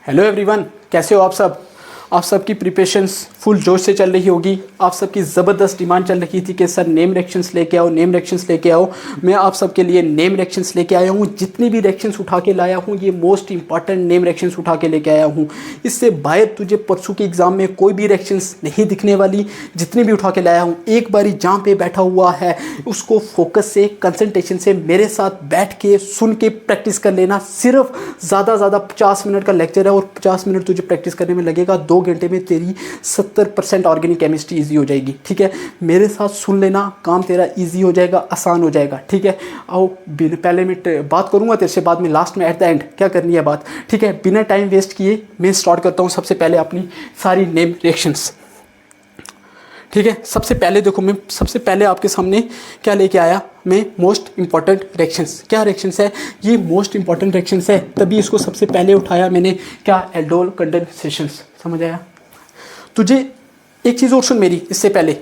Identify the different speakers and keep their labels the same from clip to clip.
Speaker 1: Hello everyone, कैसे हो आप सब। आप सबकी प्रिपरेशंस फुल जोश से चल रही होगी। आप सबकी ज़बरदस्त डिमांड चल रही थी कि सर नेम रिएक्शंस लेके आओ, नेम रिएक्शंस लेके आओ। मैं आप सबके लिए नेम रिएक्शंस लेके आया हूँ। जितनी भी रिएक्शंस उठा के लाया हूँ ये मोस्ट इंपॉर्टेंट नेम रिएक्शंस उठा के लेके आया हूँ। इससे बाहर तुझे परसों के एग्ज़ाम में कोई भी रिएक्शंस नहीं दिखने वाली। जितनी भी उठा के लाया हूँ एक बारी जहाँ पे बैठा हुआ है उसको फोकस से, कंसंट्रेशन से मेरे साथ बैठ के सुन के प्रैक्टिस कर लेना। सिर्फ ज़्यादा 50 मिनट का लेक्चर है और 50 मिनट तुझे प्रैक्टिस करने में लगेगा। 2 घंटे में तेरी 70% ऑर्गेनिक केमिस्ट्री ईजी हो जाएगी। ठीक है, मेरे साथ सुन लेना, काम तेरा ईजी हो जाएगा, आसान हो जाएगा। ठीक है, आओ पहले मैं बात करूंगा तेरे से, बाद में लास्ट में एट द एंड क्या करनी है बात। ठीक है, बिना टाइम वेस्ट किए मैं स्टार्ट करता हूँ सबसे पहले अपनी सारी नेम रिएक्शंस। ठीक है, सबसे पहले देखो, मैं सबसे पहले आपके सामने क्या लेके आया, मैं मोस्ट इंपॉर्टेंट रिएक्शंस। क्या रिएक्शंस है ये? मोस्ट इंपॉर्टेंट रिएक्शंस है, तभी इसको सबसे पहले उठाया मैंने। क्या? एल्डोल कंडेंसेशंस। समझ आया तुझे? एक चीज़ और सुन मेरी इससे पहले।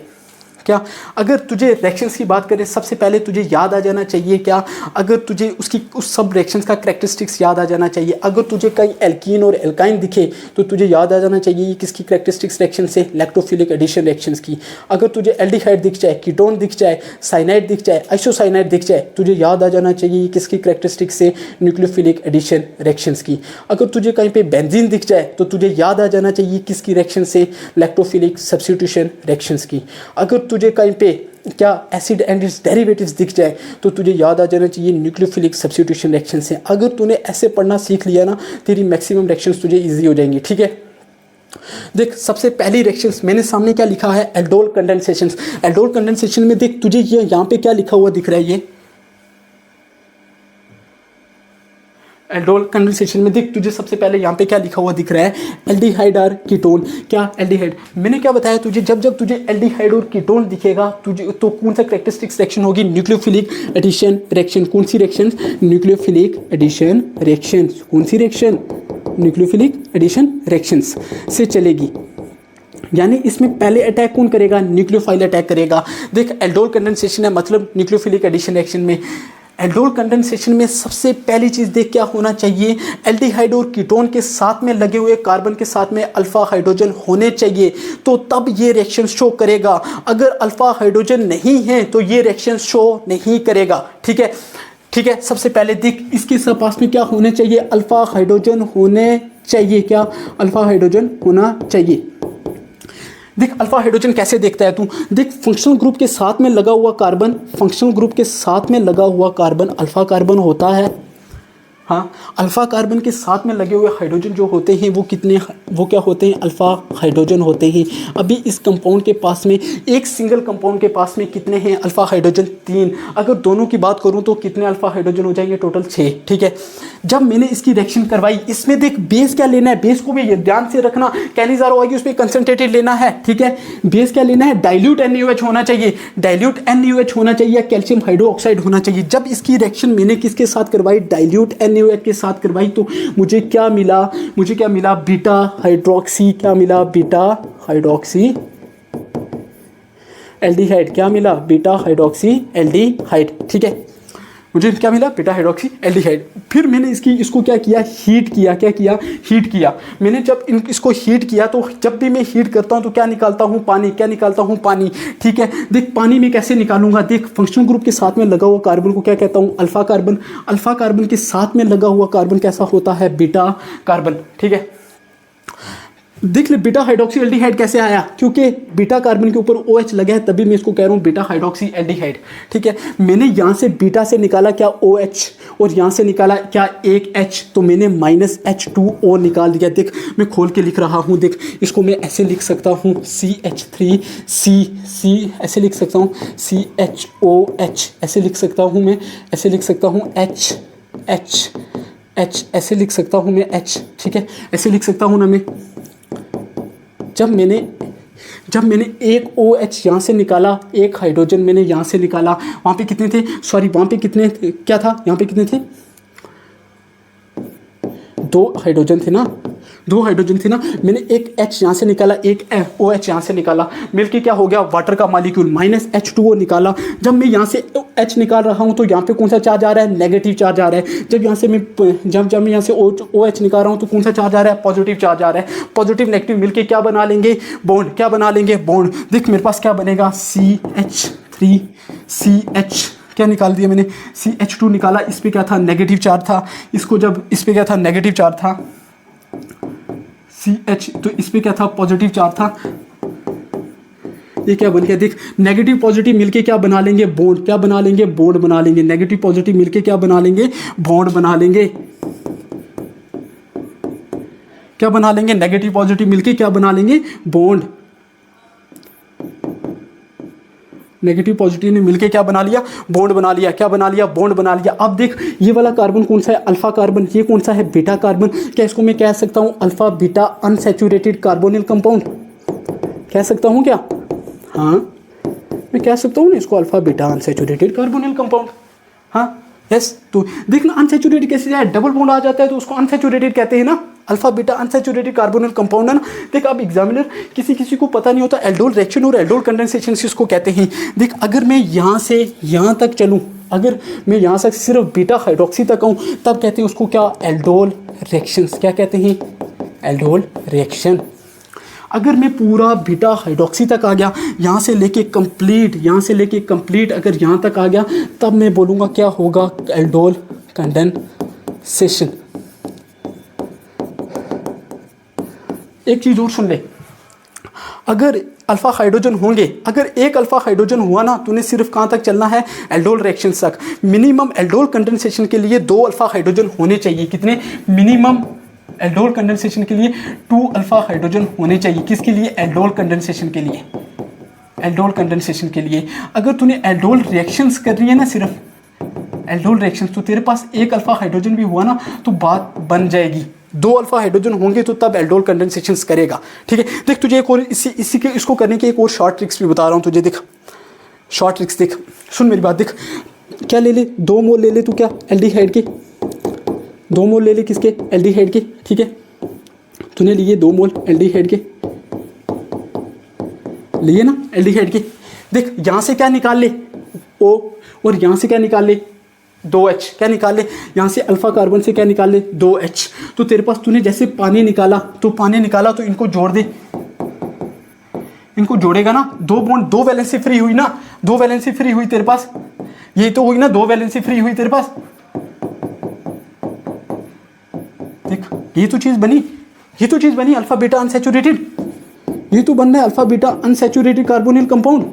Speaker 1: क्या? अगर तुझे रिएक्शंस की बात करें सबसे पहले तुझे याद आ जाना चाहिए क्या? अगर तुझे उसकी उस सब रिएक्शंस का कैरेक्टरिस्टिक्स याद आ जाना चाहिए। अगर तुझे कहीं एल्कीन और एल्काइन दिखे तो तुझे याद आ जाना चाहिए ये किसकी कैरेक्टरिस्टिक्स रिएक्शन से, लैक्टोफिलिक एडिशन रिएक्शंस की। अगर तुझे एल्डिहाइड दिख जाए, कीटोन दिख जाए, साइनाइड दिख जाए, आइसोसाइनाइड दिख जाए, तुझे याद आ जाना चाहिए ये किसकी कैरेक्टरिस्टिक्स से, न्यूक्लियोफिलिक एडिशन रिएक्शंस की। अगर तुझे कहीं पे बेंजीन दिख जाए तो तुझे याद आ जाना चाहिए किसकी रिएक्शन से, लैक्टोफिलिक सब्स्टिट्यूशन रिएक्शंस की। अगर तुझे कहीं पे क्या एसिड एंड इट्स डेरिवेटिव्स दिख जाए तो तुझे याद आ जाना चाहिए न्यूक्लियोफिलिक सब्स्टिट्यूशन रिएक्शन से। अगर तूने ऐसे पढ़ना सीख लिया ना, तेरी मैक्सिमम रिएक्शंस तुझे इजी हो जाएंगी। ठीक है, देख सबसे पहली रिएक्शंस मैंने सामने क्या लिखा है, एल्डोल कंडेंसेशंस। एल्डोल कंडेंसेशन में देख तुझे ये यहाँ पे क्या लिखा हुआ दिख रहा है, ये एल्डोल कंडेंसेशन में देख तुझे सबसे पहले यहाँ पे क्या लिखा हुआ दिख रहा है, एल्डिहाइड और कीटोन। क्या? एल्डिहाइड। मैंने क्या बताया तुझे, जब जब तुझे एल्डिहाइड और कीटोन दिखेगा तुझे तो कौन सा कैरेक्टरिस्टिक्स रिएक्शन होगी, न्यूक्लियोफिलिक एडिशन रिएक्शन। कौन सी रिएक्शन? Nucleophilic addition reaction. कौन सी रिएक्शन? न्यूक्लियोफिलिक एडिशन रिएक्शंस से चलेगी। यानी इसमें पहले अटैक कौन करेगा, न्यूक्लियोफाइल अटैक करेगा। देख एल्डोल कंडेंसेशन है मतलब न्यूक्लियोफिलिक एडिशन रिएक्शन में, एल्डोल कंडेंसेशन में सबसे पहली चीज़ देख क्या होना चाहिए, एल्डिहाइड और कीटोन के साथ में लगे हुए कार्बन के साथ में अल्फा हाइड्रोजन होने चाहिए, तो तब ये रिएक्शन शो करेगा। अगर अल्फा हाइड्रोजन नहीं है तो ये रिएक्शन शो नहीं करेगा। ठीक है, ठीक है, सबसे पहले देख इसके पास में क्या होने चाहिए, अल्फा हाइड्रोजन होने चाहिए। क्या? अल्फा हाइड्रोजन होना चाहिए। देख अल्फा हाइड्रोजन कैसे देखता है तू, देख फंक्शनल ग्रुप के साथ में लगा हुआ कार्बन, फंक्शनल ग्रुप के साथ में लगा हुआ कार्बन अल्फा कार्बन होता है। हाँ, अल्फा कार्बन के साथ में लगे हुए हाइड्रोजन जो होते हैं वो कितने, वो क्या होते हैं, अल्फा हाइड्रोजन होते हैं। अभी इस कंपाउंड के पास में, एक सिंगल कंपाउंड के पास में कितने हैं अल्फा हाइड्रोजन, 3। अगर दोनों की बात करूं तो कितने अल्फा हाइड्रोजन हो जाएंगे, टोटल 6। ठीक है, जब मैंने इसकी रिएक्शन करवाई, इसमें देख बेस क्या लेना है, बेस को भी ध्यान से रखना, कैनिजारो आएगी उस पर कंसंट्रेटेड लेना है। ठीक है, बेस क्या लेना है, डाइल्यूट NaOH होना चाहिए, डाइल्यूट NaOH होना चाहिए, कैल्शियम हाइड्रोक्साइड होना चाहिए। जब इसकी रिएक्शन मैंने किसके साथ करवाई, डाइल्यूट NaOH के साथ करवाई, तो मुझे क्या मिला, मुझे क्या मिला, बीटा हाइड्रोक्सी। क्या मिला? Beta hydroxy aldehyde. क्या मिला? Beta hydroxy aldehyde. ठीक है, मुझे क्या मिला, बीटा हाइड्रोक्सी एल्डिहाइड। फिर मैंने इसको क्या किया, हीट किया। क्या किया? हीट किया। मैंने जब इसको हीट किया तो जब भी मैं हीट करता हूं तो क्या निकालता हूं, पानी। क्या निकालता हूं? पानी। ठीक है, देख पानी में कैसे निकालूंगा, देख फंक्शनल ग्रुप के साथ में लगा हुआ कार्बन को क्या कहता हूं, अल्फा कार्बन। अल्फा कार्बन के साथ में लगा हुआ कार्बन कैसा होता है, बीटा कार्बन। ठीक है, देख ले बीटा हाइड्रोक्सी एल्डिहाइड कैसे आया, क्योंकि बीटा कार्बन के ऊपर OH लगा है, तभी मैं इसको कह रहा हूँ बीटा हाइड्रोक्सी एल्डिहाइड। ठीक है, मैंने यहाँ से बीटा से निकाला क्या, OH, और यहाँ से निकाला क्या, एक H, तो मैंने -H2O निकाल दिया। देख मैं खोल के लिख रहा हूँ, देख इसको मैं ऐसे लिख सकता हूँ, CH3C, ऐसे लिख सकता हूँ, CHOH, ऐसे लिख सकता हूँ मैं, ऐसे लिख सकता हूँ H, ऐसे लिख सकता हूँ मैं H। ठीक है, ऐसे लिख सकता हूँ ना मैं। जब मैंने एक OH यहाँ से निकाला, एक हाइड्रोजन मैंने यहाँ से निकाला, वहाँ पे कितने थे, सॉरी वहाँ पे कितने क्या था, यहाँ पे कितने थे, 2 हाइड्रोजन थे ना, 2 हाइड्रोजन थे ना। मैंने एक H यहाँ से निकाला, एक OH यहाँ से निकाला, मिलके क्या हो गया, वाटर का मॉलिक्यूल, -H2O निकाला। जब मैं यहाँ से H निकाल रहा हूँ तो यहाँ पे कौन सा चार्ज आ रहा है, नेगेटिव चार्ज आ रहा है। जब यहाँ से मैं जब मैं यहाँ से OH निकाल रहा हूँ तो कौन सा चार्ज आ रहा है, पॉजिटिव चार्ज आ रहा है। पॉजिटिव नेगेटिव मिलके क्या बना लेंगे, बॉन्ड। क्या बना लेंगे, बॉन्ड। देख मेरे पास क्या बनेगा, CH3CH, क्या निकाल दिया मैंने, CH2 निकाला। इस पे क्या था, नेगेटिव चार्ज था। इसको जब इस पे क्या था, नेगेटिव चार्ज था, CH, तो इस पे क्या था, पॉजिटिव चार्ज था। ये क्या बन गया, देख नेगेटिव पॉजिटिव मिलके क्या बना लेंगे, बॉन्ड। क्या बना लेंगे, बॉन्ड बना लेंगे। नेगेटिव पॉजिटिव मिलके क्या बना लेंगे, बॉन्ड बना लेंगे। क्या बना लेंगे, नेगेटिव पॉजिटिव मिलके क्या बना लेंगे, बॉन्ड। नेगेटिव पॉजिटिव ने मिलके क्या बना लिया, बॉन्ड बना लिया। क्या बना लिया, बॉन्ड बना लिया। अब देख ये वाला कार्बन कौन सा है, अल्फा कार्बन। ये कौन सा है, बीटा कार्बन। क्या इसको मैं कह सकता हूँ, alpha beta unsaturated carbonyl compound, कह सकता हूँ क्या, हाँ मैं कह सकता हूँ ना इसको, alpha beta unsaturated carbonyl compound. हाँ यस, तो देखना अनसैचुरेटेड कैसे जाए, डबल बॉन्ड आ जाता है तो उसको अनसैचुरेटेड कहते हैं ना, alpha beta unsaturated carbonyl compound है ना। देख अब एग्जामिनर किसी को पता नहीं होता, एल्डोल रिएक्शन और एल्डोल कंडेंसेशन इसको कहते हैं। देख अगर मैं यहाँ से यहाँ तक चलूँ, अगर मैं यहाँ से सिर्फ बीटा हाइड्रोक्सी तक आऊँ, तब कहते हैं उसको क्या, एल्डोल रिएक्शंस। क्या कहते हैं, एल्डोल रिएक्शन। अगर मैं पूरा बीटा हाइड्रोक्सी तक आ गया, यहाँ से लेके कंप्लीट अगर यहाँ तक आ गया, तब मैं बोलूँगा क्या होगा, एल्डोल कंडेंसेशन। एक चीज़ और सुन ले, अगर अल्फा हाइड्रोजन होंगे, अगर एक अल्फा हाइड्रोजन हुआ ना, तूने सिर्फ कहाँ तक चलना है, एल्डोल रिएक्शन तक। मिनिमम एल्डोल कंडेंसेशन के लिए 2 अल्फा हाइड्रोजन होने चाहिए। कितने, मिनिमम एल्डोल कंडेंसेशन के लिए 2 अल्फा हाइड्रोजन होने चाहिए। किसके लिए, एल्डोल कंडेंसेशन के लिए, एल्डोल कंडेंसेशन के लिए। अगर तूने एल्डोल रिएक्शंस कर रही है ना, सिर्फ एल्डोल रिएक्शंस, तो तेरे पास एक अल्फा हाइड्रोजन भी हुआ ना तो बात बन जाएगी। 2 अल्फा हाइड्रोजन होंगे तो तब एल्डोल कंडेंसेशंस करेगा। ठीक है, देख तुझे एक और इसको करने की एक और शॉर्ट ट्रिक्स भी बता रहा हूँ तुझे। देख शॉर्ट ट्रिक्स, देख सुन मेरी बात। देख क्या ले ले, 2 मोल ले ले तू, क्या एल्डिहाइड के 2 मोल ले ले, किसके, एल्डिहाइड के। ठीक है, तूने लिए 2 मोल एल्डिहाइड के, लिए ना एल्डिहाइड के। देख यहाँ से क्या निकाल ले, O, और यहाँ से क्या निकाल ले, 2H। क्या निकाल ले, यहाँ से अल्फा कार्बन से क्या निकाल ले, 2H। तो तेरे पास तूने जैसे पानी निकाला तो इनको जोड़ दे, इनको जोड़ेगा ना, 2 बॉन्ड, 2 वैलेंसी फ्री हुई ना, 2 वैलेंसी फ्री हुई तेरे पास, यही तो हुई ना, 2 वैलेंसी फ्री हुई तेरे पास। देख ये तो चीज बनी, अल्फा बीटा अनसैचुरेटेड। ये तो बन रहा है alpha beta unsaturated carbonyl compound,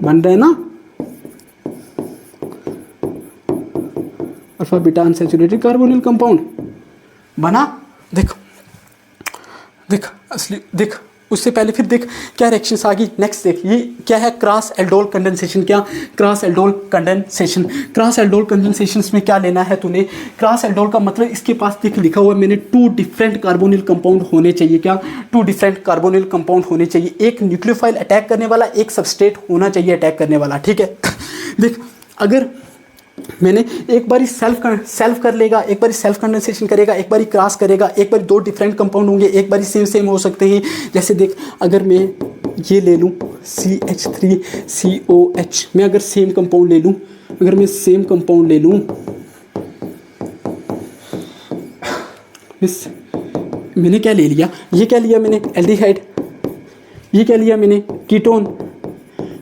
Speaker 1: बन रहा है ना, alpha beta unsaturated carbonyl compound बना। देख असली, देख उससे पहले फिर देख क्या रिएक्शंस आ गई। नेक्स्ट देख ये क्या है, क्रॉस एल्डोल कंडेंसेशन। क्या, cross aldol condensation. Cross aldol condensation में क्या लेना है तूने, क्रॉस एल्डोल का मतलब इसके पास देख लिखा हुआ है मैंने, 2 डिफरेंट कार्बोनिल कंपाउंड होने चाहिए। क्या, 2 डिफरेंट कार्बोनिल कंपाउंड होने चाहिए। एक न्यूक्लियोफाइल अटैक करने वाला, एक सबस्ट्रेट होना चाहिए अटैक करने वाला। ठीक है, देख अगर मैंने एक बारी सेल्फ कर लेगा, एक बारी सेल्फ कंडेंसेशन करेगा, एक बारी क्रॉस करेगा, एक बारी 2 डिफरेंट कंपाउंड होंगे, एक बारी सेम हो सकते हैं। जैसे देख अगर मैं ये ले लूँ CH3COH, मैं अगर सेम कंपाउंड ले लूँ, मैंने क्या ले लिया, ये क्या लिया मैंने, एल्डिहाइड। ये क्या लिया मैंने, कीटोन।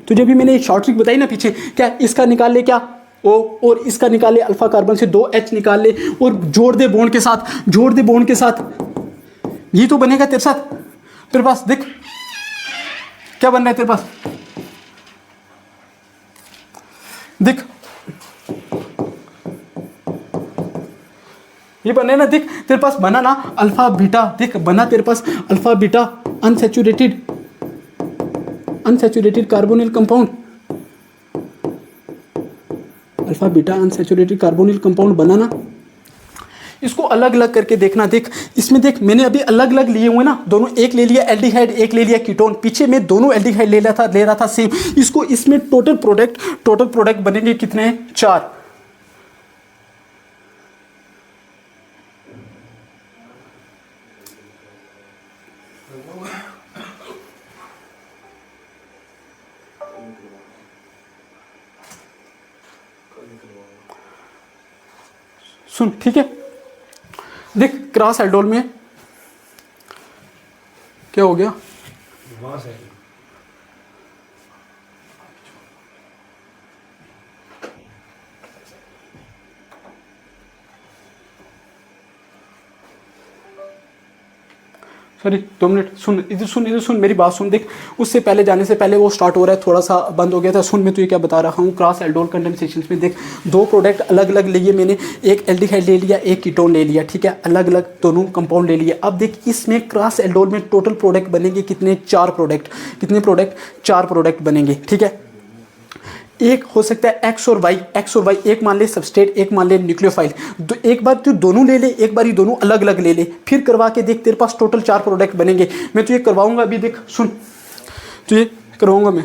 Speaker 1: तुझे भी मैंने एक शॉर्ट ट्रिक बताई ना पीछे, क्या इसका निकाल ले, क्या O, और इसका निकाल ले, अल्फा कार्बन से 2H निकाल ले और जोड़ दे बॉन्ड के साथ, ये तो बनेगा तेरे साथ। तेरे पास देख क्या बन रहा है तेरे पास, देख ये बने ना, देख तेरे पास बना ना अल्फा बीटा, देख बना तेरे पास alpha beta unsaturated carbonyl compound, alpha beta unsaturated carbonyl compound बना ना। इसको अलग अलग करके देखना। देख इसमें देख मैंने अभी अलग अलग लिए हुए ना दोनों, एक ले लिया एल्डिहाइड, एक ले लिया कीटोन। पीछे में दोनों एल्डिहाइड ले रहा था सेम। इसको इसमें टोटल प्रोडक्ट बनेंगे कितने, 4। सुन, ठीक है। देख क्रॉस एल्डोल में क्या हो गया, सॉरी 2 मिनट, सुन इधर सुन, इधर सुन, मेरी बात सुन। देख उससे पहले जाने से पहले वो स्टार्ट हो रहा है, थोड़ा सा बंद हो गया था। सुन मैं तुझे क्या बता रहा हूँ, क्रॉस एल्डोल कंडेंसेशन में देख 2 प्रोडक्ट अलग अलग लिए मैंने, एक एल्डिहाइड ले लिया, एक कीटोन ले लिया, ठीक है, अलग अलग दोनों कंपाउंड ले लिए। अब देख इसमें क्रॉस एल्डोल में टोटल प्रोडक्ट बनेंगे कितने, 4 प्रोडक्ट। कितने प्रोडक्ट, 4 प्रोडक्ट बनेंगे, ठीक है। एक हो सकता है एक्स और वाई, एक्स और वाई, एक मान ले सबस्ट्रेट, एक मान ले न्यूक्लियोफाइल। एक बार तू दोनों ले ले, एक बार ही दोनों अलग अलग ले ले, फिर करवा के देख, तेरे पास टोटल 4 प्रोडक्ट बनेंगे। मैं तुझे करवाऊंगा अभी, देख सुन, तुझे करवाऊंगा मैं,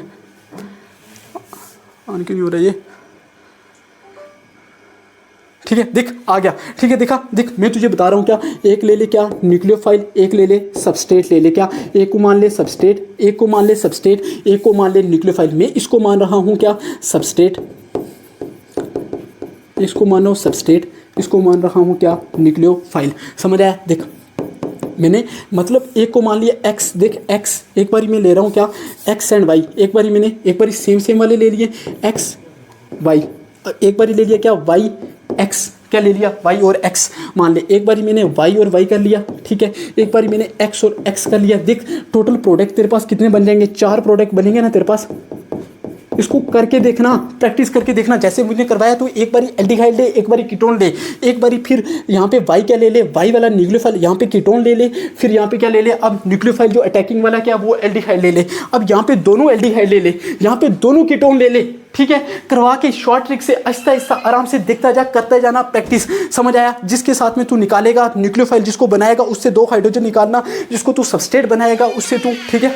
Speaker 1: आने क्यों नहीं हो रहा ये, ठीक है। देख आ गया, ठीक है, देखा, देख मैं तुझे बता रहा हूँ क्या, एक ले ले क्या न्यूक्लियोफाइल, एक ले ले सबस्ट्रेट ले ले, क्या एक को मान ले सबस्ट्रेट, एक को मान ले सबस्ट्रेट, एक को मान ले न्यूक्लियोफाइल। मैं इसको मान रहा हूँ क्या सबस्ट्रेट, इसको मान रहा हूँ सबस्ट्रेट, इसको मान रहा हूँ क्या न्यूक्लियोफाइल। समझ आया? देख मैंने मतलब एक को मान लिया एक्स, देख एक्स एक बारी मैं ले रहा हूँ क्या एक्स एंड वाई, एक बारी मैंने एक बारी सेम सेम वाले ले लिए एक्स वाई, एक बारी ले लिया क्या वाई एक्स, क्या ले लिया वाई और एक्स मान ले, एक बारी मैंने वाई और वाई कर लिया, ठीक है, एक बारी मैंने एक्स और एक्स कर लिया। देख टोटल प्रोडक्ट तेरे पास कितने बन जाएंगे, 4 प्रोडक्ट बनेंगे ना तेरे पास। इसको करके देखना, प्रैक्टिस करके देखना, जैसे मुझे करवाया तो एक बारी एल्डिहाइड ले, एक बारी कीटोन ले, एक बारी फिर यहाँ पे वाई क्या ले ले, वाई वाला न्यूक्लियोफाइल, यहाँ पे कीटोन ले ले, फिर यहाँ पे क्या ले ले, अब न्यूक्लियोफाइल जो अटैकिंग वाला क्या वो एल्डिहाइड ले ले, अब यहाँ पे दोनों एल्डिहाइड ले ले, यहाँ पे दोनों कीटोन ले ले, ठीक है। करवा के शॉर्ट ट्रिक से आहिस्ता आहिस्ता आराम से देखता जा, करता जाना प्रैक्टिस। समझ आया? जिसके साथ में तू निकालेगा न्यूक्लियोफाइल, जिसको बनाएगा उससे 2 हाइड्रोजन निकालना, जिसको तू सबस्ट्रेट बनाएगा उससे तू, ठीक है,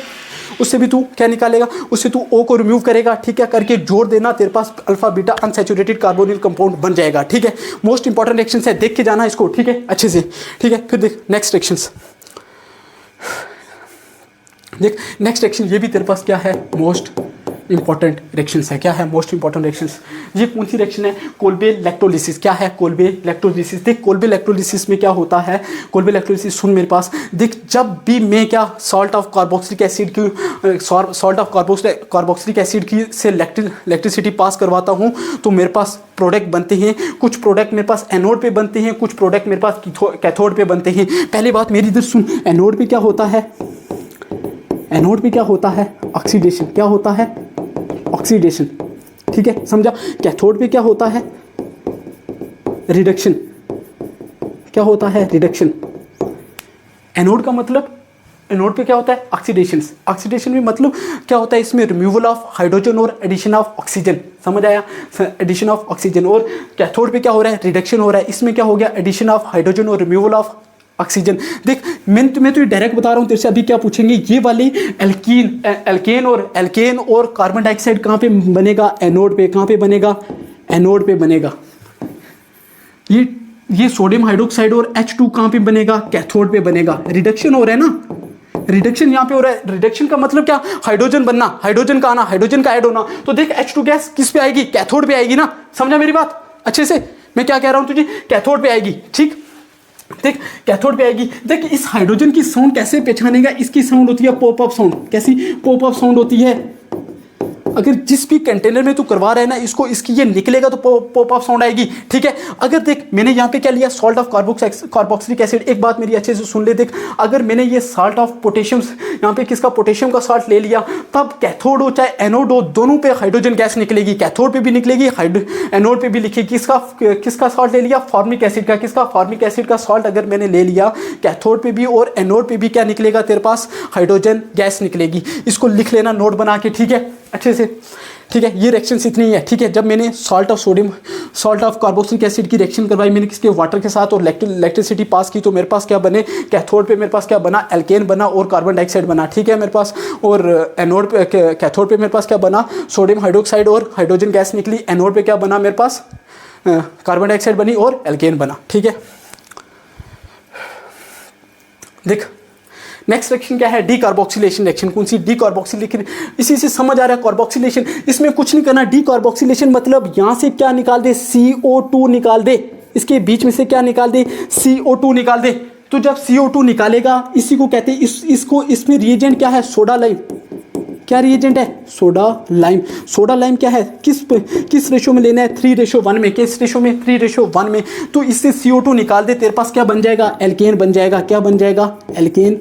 Speaker 1: उससे भी तू क्या निकालेगा, उससे तू ओ को रिमूव करेगा, ठीक है, करके जोड़ देना, तेरे पास alpha beta unsaturated carbonyl compound बन जाएगा, ठीक है। मोस्ट इंपॉर्टेंट रिएक्शंस है, देख के जाना इसको, ठीक है, अच्छे से, ठीक है। फिर देख नेक्स्ट रिएक्शंस, देख नेक्स्ट रिएक्शन, ये भी तेरे पास क्या है मोस्ट इंपॉर्टेंट रिएक्शंस है। क्या है मोस्ट इंपॉर्टेंट रिएक्शंस, ये कौन सी रिएक्शन है, कोल्बे इलेक्ट्रोलिसिस। क्या है कोल्बे इलेक्ट्रोलिसिस? देख कोल्बे इलेक्ट्रोलिसिस में क्या होता है, कोल्बे इलेक्ट्रोलिसिस सुन मेरे पास, देख जब भी मैं क्या सॉल्ट ऑफ कार्बोक्सिलिक एसिड की सॉल्ट ऑफ कार्बोक्सिलिक एसिड की से इलेक्ट्रिसिटी पास करवाता हूँ तो मेरे पास प्रोडक्ट बनते हैं। कुछ प्रोडक्ट मेरे पास एनोड पे बनते हैं, कुछ प्रोडक्ट मेरे पास कैथोड पे बनते हैं। पहली बात मेरी इधर सुन, एनोड पे क्या होता है, एनोड पे क्या होता है ऑक्सीडेशन, क्या होता है ऑक्सीडेशन, ठीक है, समझा। कैथोड पे क्या होता है रिडक्शन, क्या होता है रिडक्शन। एनोड का मतलब, एनोड पे क्या होता है ऑक्सीडेशन, ऑक्सीडेशन में मतलब क्या होता है इसमें रिमूवल ऑफ हाइड्रोजन और एडिशन ऑफ ऑक्सीजन। समझ आया? Addition of oxygen. और कैथोड पे क्या हो रहा है रिडक्शन हो रहा है, इसमें क्या हो गया एडिशन ऑफ हाइड्रोजन और रिमूवल ऑफ ऑक्सीजन। देख मैं तो डायरेक्ट बता रहा हूँ तेरे से, अभी क्या पूछेंगे ये वाले एल्केन और कार्बन डाइऑक्साइड कहाँ पे बनेगा, एनोड पे। कहाँ पे बनेगा, एनोड पे बनेगा। ये सोडियम हाइड्रोक्साइड और H2 कहाँ पे बनेगा, कैथोड पे बनेगा। रिडक्शन हो रहा है ना, रिडक्शन यहाँ पे हो रहा है। रिडक्शन का मतलब क्या, हाइड्रोजन बनना, हाइड्रोजन का आना, हाइड्रोजन का ऐड होना। तो देख H2 गैस किस पे आएगी, कैथोड पे आएगी ना। समझा मेरी बात अच्छे से, मैं क्या कह रहा हूँ तुझे, कैथोड पे आएगी, ठीक। देख कैथोड पे आएगी। देख इस हाइड्रोजन की साउंड कैसे पहचानेगा, इसकी साउंड होती है पॉप अप साउंड। कैसी पॉप अप साउंड होती है, अगर जिस भी कंटेनर में तू करवा रहा है ना इसको, इसकी ये निकलेगा तो पॉप अप साउंड आएगी, ठीक है। अगर देख मैंने यहाँ पे क्या लिया, सॉल्ट ऑफ कार्बोक्सिलिक एसिड। एक बात मेरी अच्छे से सुन ले, देख अगर मैंने ये सॉल्ट ऑफ पोटेशियम, यहाँ पे किसका पोटेशियम का सॉल्ट ले लिया, तब कैथोड हो चाहे एनोड हो, दोनों पे हाइड्रोजन गैस निकलेगी। कैथोड पे भी निकलेगी, एनोड पे भी लिखेगी। किसका सॉल्ट ले लिया, फॉर्मिक एसिड का। किसका, फॉर्मिक एसिड का सॉल्ट अगर मैंने ले लिया, कैथोड पे भी और एनोड पे भी क्या निकलेगा तेरे पास, हाइड्रोजन गैस निकलेगी। इसको लिख लेना नोट बना के, ठीक है, अच्छे से, ठीक है। ये रिएक्शंस इतनी ही है, ठीक है। जब मैंने सॉल्ट ऑफ कार्बोक्सिलिक एसिड की रिएक्शन करवाई मैंने किसके, वाटर के साथ, और इलेक्ट्रिसिटी पास की, तो मेरे पास क्या बने, कैथोड पे मेरे पास क्या बना, एल्केन बना और कार्बन डाइऑक्साइड बना, ठीक है मेरे पास। और एनोड पे, कैथोड पे मेरे पास क्या बना, सोडियम हाइड्रोक्साइड और हाइड्रोजन गैस निकली। एनोड पे क्या बना मेरे पास, कार्बन डाइऑक्साइड बनी और एल्केन बना, ठीक है। देख नेक्स्ट रिएक्शन क्या है, डीकार्बोक्सिलेशन रिएक्शन। कौन सी, डीकार्बोक्सिलेशन। इसी से समझ आ रहा है कार्बोक्सिलेशन। इसमें कुछ नहीं करना, डीकार्बोक्सिलेशन मतलब यहां से क्या निकाल दे, CO2 निकाल दे। इसके बीच में से क्या निकाल दे, CO2 निकाल दे। तो जब CO2 निकालेगा, इसी को कहते हैं, इसको इसमें रिएजेंट क्या है, सोडा लाइम। क्या रिएजेंट है, सोडा लाइम। सोडा लाइम क्या है, किस रेशो में लेना है, 3:1 में। किस रेशो में, 3:1 में। तो इससे CO2 निकाल दे, तेरे पास क्या बन जाएगा, एल्केन बन जाएगा। क्या बन जाएगा, एल्केन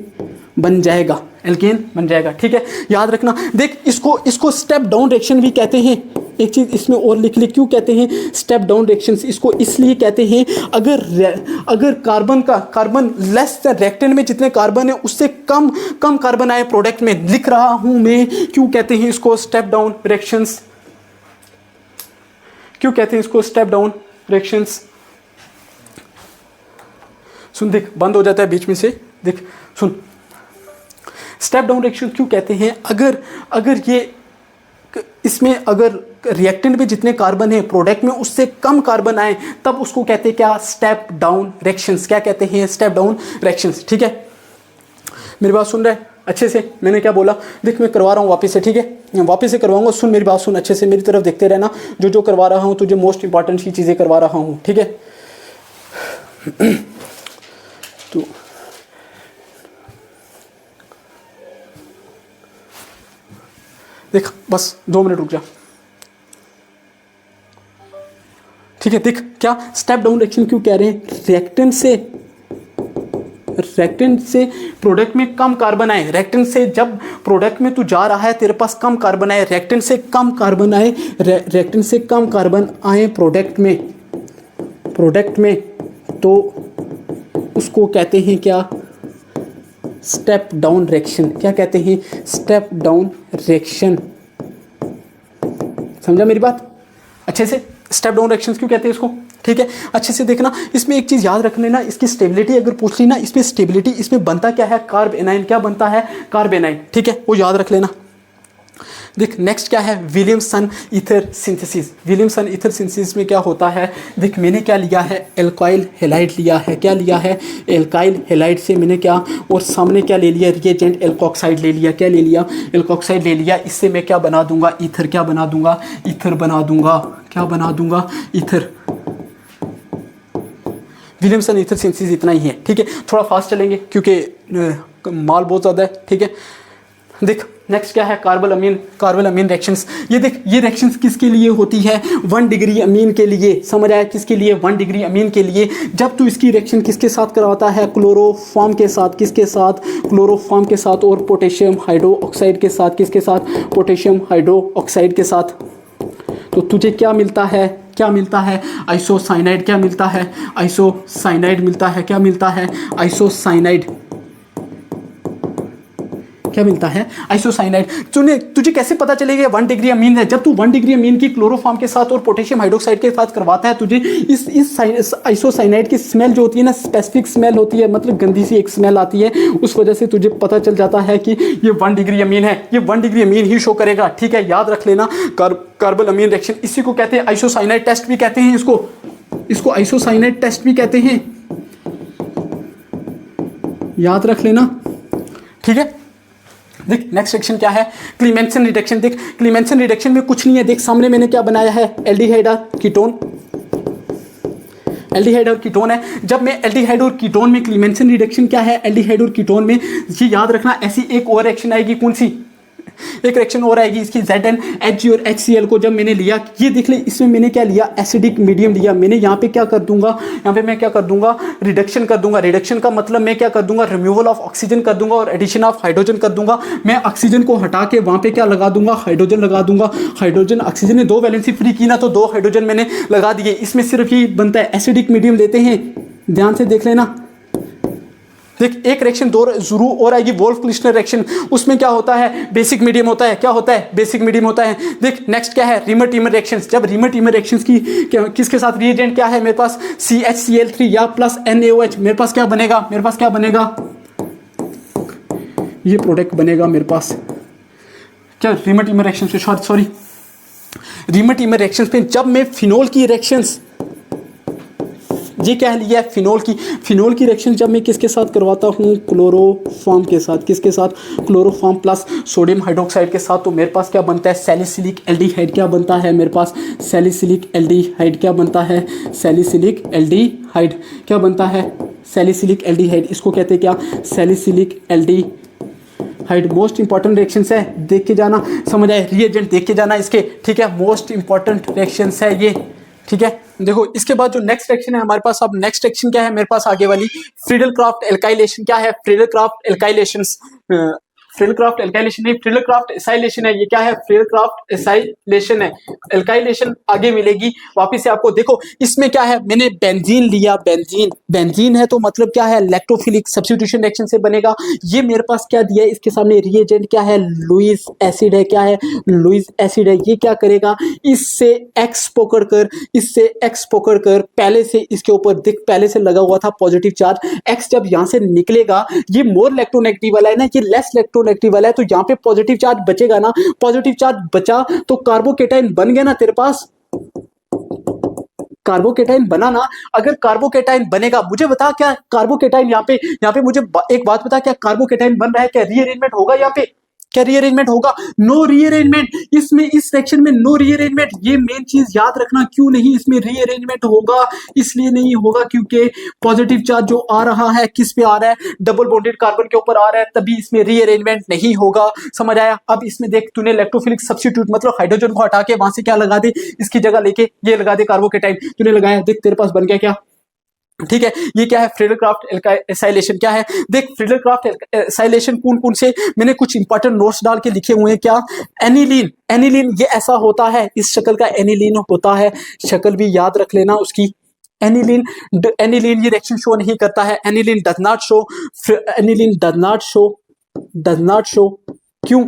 Speaker 1: बन जाएगा, एल्केन बन जाएगा। ठीक है, याद रखना। देख, इसको स्टेप डाउन रिएक्शन भी कहते हैं। एक चीज इसमें और लिख ले, क्यों कहते हैं स्टेप डाउन रिएक्शंस, इसको इसलिए कहते हैं, अगर कार्बन लेस रिएक्टेंट में जितने कार्बन है उससे कम कार्बन आए प्रोडक्ट में, लिख रहा हूं मैं, क्यों कहते हैं इसको स्टेप डाउन रिएक्शंस, क्यों कहते हैं इसको स्टेप डाउन रिएक्शंस। सुन, देख बंद हो जाता है बीच में से, देख सुन, स्टेप डाउन रिएक्शन क्यों कहते हैं, अगर ये इसमें अगर रिएक्टेंट में जितने कार्बन है प्रोडक्ट में उससे कम कार्बन आए, तब उसको कहते हैं क्या, स्टेप डाउन रिएक्शंस। क्या कहते हैं, स्टेप डाउन रिएक्शंस। ठीक है, मेरी बात सुन रहा है अच्छे से, मैंने क्या बोला, देख मैं करवा रहा हूँ वापस से। ठीक है, वापस से करवाऊंगा, सुन मेरी बात सुन अच्छे से, मेरी तरफ देखते रहना, जो करवा रहा हूँ तुझे मोस्ट इंपॉर्टेंट की चीज़ें करवा रहा हूँ। ठीक है, तो देख बस 2 मिनट रुक जा। ठीक है, देख क्या स्टेप डाउन रिएक्शन क्यों कह रहे हैं, रिएक्टेंट से प्रोडक्ट में कम कार्बन आए, रिएक्टेंट से जब प्रोडक्ट में तू जा रहा है तेरे पास कम कार्बन आए, रिएक्टेंट से कम कार्बन आए, रिएक्टेंट से कम कार्बन आए प्रोडक्ट में, तो उसको कहते हैं क्या, स्टेप डाउन रिएक्शन। क्या कहते हैं, स्टेप डाउन रिएक्शन। समझा मेरी बात अच्छे से, स्टेप डाउन रिएक्शंस क्यों कहते हैं इसको। ठीक है, अच्छे से देखना, इसमें एक चीज याद रख लेना, इसकी स्टेबिलिटी अगर पूछ ली ना, इसमें स्टेबिलिटी, इसमें बनता क्या है, कार्ब एनाइन। क्या बनता है, कार्ब एनाइन। ठीक है, वो याद रख लेना। देख नेक्स्ट क्या है, Williamson ether synthesis. Williamson ether synthesis में क्या होता है, देख मैंने क्या लिया है, एल्काइल हैलाइड लिया है। क्या लिया है, एल्काइल हैलाइड से मैंने क्या, और सामने क्या ले लिया, रिएजेंट एल्कोक्साइड ले लिया। क्या ले लिया, एल्कोक्साइड ले लिया। इससे मैं क्या बना दूंगा, ईथर। क्या बना दूंगा, ईथर बना दूंगा। क्या बना दूंगा, ईथर। विलियमसन ईथर सिंथेसिस इतना ही है। ठीक है, थोड़ा फास्ट चलेंगे क्योंकि माल बहुत ज़्यादा है। ठीक है, देख नेक्स्ट क्या है, कार्बल अमीन रिएक्शंस। ये देख, ये रिएक्शंस किसके लिए होती है, 1 डिग्री अमीन के लिए। समझ आया, किसके लिए, 1 डिग्री अमीन के लिए। जब तू इसकी रिएक्शन किसके साथ करवाता है, क्लोरोफॉर्म के साथ। किसके साथ, क्लोरोफॉर्म के साथ, और पोटेशियम हाइड्रोक्साइड के साथ। किसके साथ, पोटेशियम हाइड्रोक्साइड के साथ। तो तुझे क्या मिलता है, क्या मिलता है, आइसोसाइनाइड। क्या मिलता है, आइसोसाइनाइड मिलता है। क्या मिलता है, आइसोसाइनाइड। क्या मिलता है, आइसोसाइनाइड। तुझे कैसे पता चलेगा 1 डिग्री अमीन है, जब तू 1 डिग्री अमीन की क्लोरोफॉर्म के साथ और पोटेशियम हाइड्रोक्साइड के साथ करवाता है, तुझे इस आइसोसाइनाइड की स्मेल जो होती है ना, स्पेसिफिक स्मेल होती है, मतलब गंदी सी एक स्मेल आती है, उस वजह से तुझे पता चल जाता है कि ये 1 डिग्री अमीन है। ये 1 डिग्री अमीन ही शो करेगा। ठीक है, याद रख लेना, कार्बल अमीन रिएक्शन, इसी को कहते हैं आइसोसाइनाइड टेस्ट भी कहते हैं। इसको आइसोसाइनाइड टेस्ट भी कहते हैं, याद रख लेना। ठीक है, देख नेक्स्ट रिएक्शन क्या है, क्लीमेंसन रिडक्शन। देख क्लीमेंसन रिडक्शन में कुछ नहीं है, देख सामने मैंने क्या बनाया है, एल्डिहाइड और कीटोन। एल्डिहाइड और कीटोन है। जब मैं एल्डिहाइड और कीटोन में, क्लीमेंसन रिडक्शन क्या है, एल्डिहाइड और कीटोन में, ये याद रखना, ऐसी एक और रिएक्शन आएगी। कौन सी, एक रिएक्शन और आएगी इसकी, ZnHg और HCl को जब मैंने लिया, ये देख ले, इसमें मैंने क्या लिया, एसिडिक मीडियम लिया मैंने। यहाँ पे क्या कर दूंगा, यहाँ पे मैं क्या कर दूंगा, रिडक्शन कर दूंगा। रिडक्शन का मतलब मैं क्या कर दूंगा, रिमूवल ऑफ ऑक्सीजन कर दूंगा और एडिशन ऑफ हाइड्रोजन कर दूंगा। मैं ऑक्सीजन को हटा के वहां पे क्या लगा दूंगा, हाइड्रोजन लगा दूंगा। हाइड्रोजन, ऑक्सीजन ने 2 वैलेंसी फ्री की ना, तो 2 हाइड्रोजन मैंने लगा दिए। इसमें सिर्फ ये बनता है, एसिडिक मीडियम लेते हैं, ध्यान से देख लेना। देख एक रिएक्शन दो जरूर और आएगी, वोल्फ क्लिस्टनर रिएक्शन। उसमें क्या होता है, बेसिक मीडियम होता है। क्या होता है, बेसिक मीडियम होता है। देख नेक्स्ट क्या है, रिमर टीमर रिएक्शंस। जब रिमर टीमर रिएक्शंस की किसके साथ रिएजेंट क्या है मेरे पास, CHCl3 या प्लस NaOH। मेरे पास क्या बनेगा, मेरे पास क्या बनेगा, ये प्रोडक्ट बनेगा मेरे पास। क्या रिमर टीमर रिएक्शंस पे, सॉरी रिमर टीमर रिएक्शंस पे जब मैं फिनोल की रिएक्शंस, ये क्या लिया है, फिनोल की। फिनोल की रिएक्शन जब मैं किसके साथ करवाता हूँ, क्लोरोफॉर्म के साथ। किसके साथ, क्लोरोफॉर्म प्लस सोडियम हाइड्रोक्साइड के साथ। तो मेरे पास क्या बनता है, सैलिसिलिक एल्डिहाइड क्या बनता है मेरे पास, सैलिसिलिक एल्डिहाइड क्या बनता है, सैलिसिलिक एल्डिहाइड क्या बनता है, सैलिसिलिक एल्डिहाइड। इसको कहते हैं क्या, salicylic aldehyde. Most important reactions है, देख के जाना, समझ आए, रिएजेंट देख के जाना इसके, ठीक है। मोस्ट इंपॉर्टेंट रिएक्शंस है ये, ठीक है। देखो इसके बाद जो नेक्स्ट रिएक्शन है हमारे पास, अब नेक्स्ट रिएक्शन क्या है मेरे पास आगे वाली, फ्रीडल क्राफ्ट एल्काइलेशन। क्या है, Friedel craft alkylation, Friedel craft alkylation नहीं, फ्रीडल क्राफ्ट एसाइलेशन है। ये क्या है, फ्रीडल क्राफ्ट एसाइलेशन है। एल्काइलेशन आगे मिलेगी वापिस से आपको। देखो इसमें क्या है, मैंने बेंजीन लिया, बेंजीन, बेंजीन है तो मतलब क्या है, इलेक्ट्रोफिलिक सब्स्टिट्यूशन रिएक्शन से बनेगा। ये मेरे पास क्या दिया है, इसके सामने रिएजेंट क्या है, लुईस एसिड है। क्या है, लुईस एसिड है। ये क्या करेगा, इससे एक्स पकड़कर, इससे एक्स पकड़कर, पहले से इसके ऊपर दिख, पहले से लगा हुआ था पॉजिटिव चार्ज, एक्स जब यहां से निकलेगा, ये मोर इलेक्ट्रोनेगेटिव वाला है ना, ये लेस इलेक्ट्रोनेगेटिव वाला है, तो यहां पे पॉजिटिव चार्ज बचेगा ना। पॉजिटिव चार्ज बचा तो कार्बोकेटाइन बन गया ना तेरे पास, कार्बोकेटाइन बना ना। अगर कार्बोकेटाइन बनेगा, मुझे बता क्या कार्बोकेटाइन यहाँ पे मुझे एक बात बता, क्या कार्बोकेटाइन बन रहा है, क्या रीअरेंजमेंट होगा यहाँ पे, क्या रीअरेंजमेंट होगा, नो रीअरेंजमेंट। इसमें इस सेक्शन में नो रीअरेंजमेंट, ये मेन चीज याद रखना। क्यों नहीं इसमें रीअरेंजमेंट होगा, इसलिए नहीं होगा क्योंकि पॉजिटिव चार्ज जो आ रहा है किस पे आ रहा है, डबल बॉन्डेड कार्बन के ऊपर आ रहा है, तभी इसमें रीअरेंजमेंट नहीं होगा। समझ आया। अब इसमें देख, तूने इलेक्ट्रोफिलिक सब्स्टिट्यूट मतलब हाइड्रोजन को हटा के वहां से क्या लगा दे, इसकी जगह लेके ये लगा दे कार्बोकेटाइन, तूने लगाया, देख तेरे पास बन गया क्या, ठीक है। ये क्या है, फ्रीडल क्राफ्ट एसाइलेशन। क्या है, देख फ्रीडल क्राफ्ट एसाइलेशन कौन कौन से मैंने कुछ इंपॉर्टेंट नोट्स डाल के लिखे हुए हैं। क्या, एनिलीन, एनिलीन ये ऐसा होता है, इस शक्ल का एनिलीन होता है, शक्ल भी याद रख लेना उसकी। एनिलीन, एनिलीन ये रिएक्शन शो नहीं करता है, aniline does not show, aniline does not show, does not show, क्यों,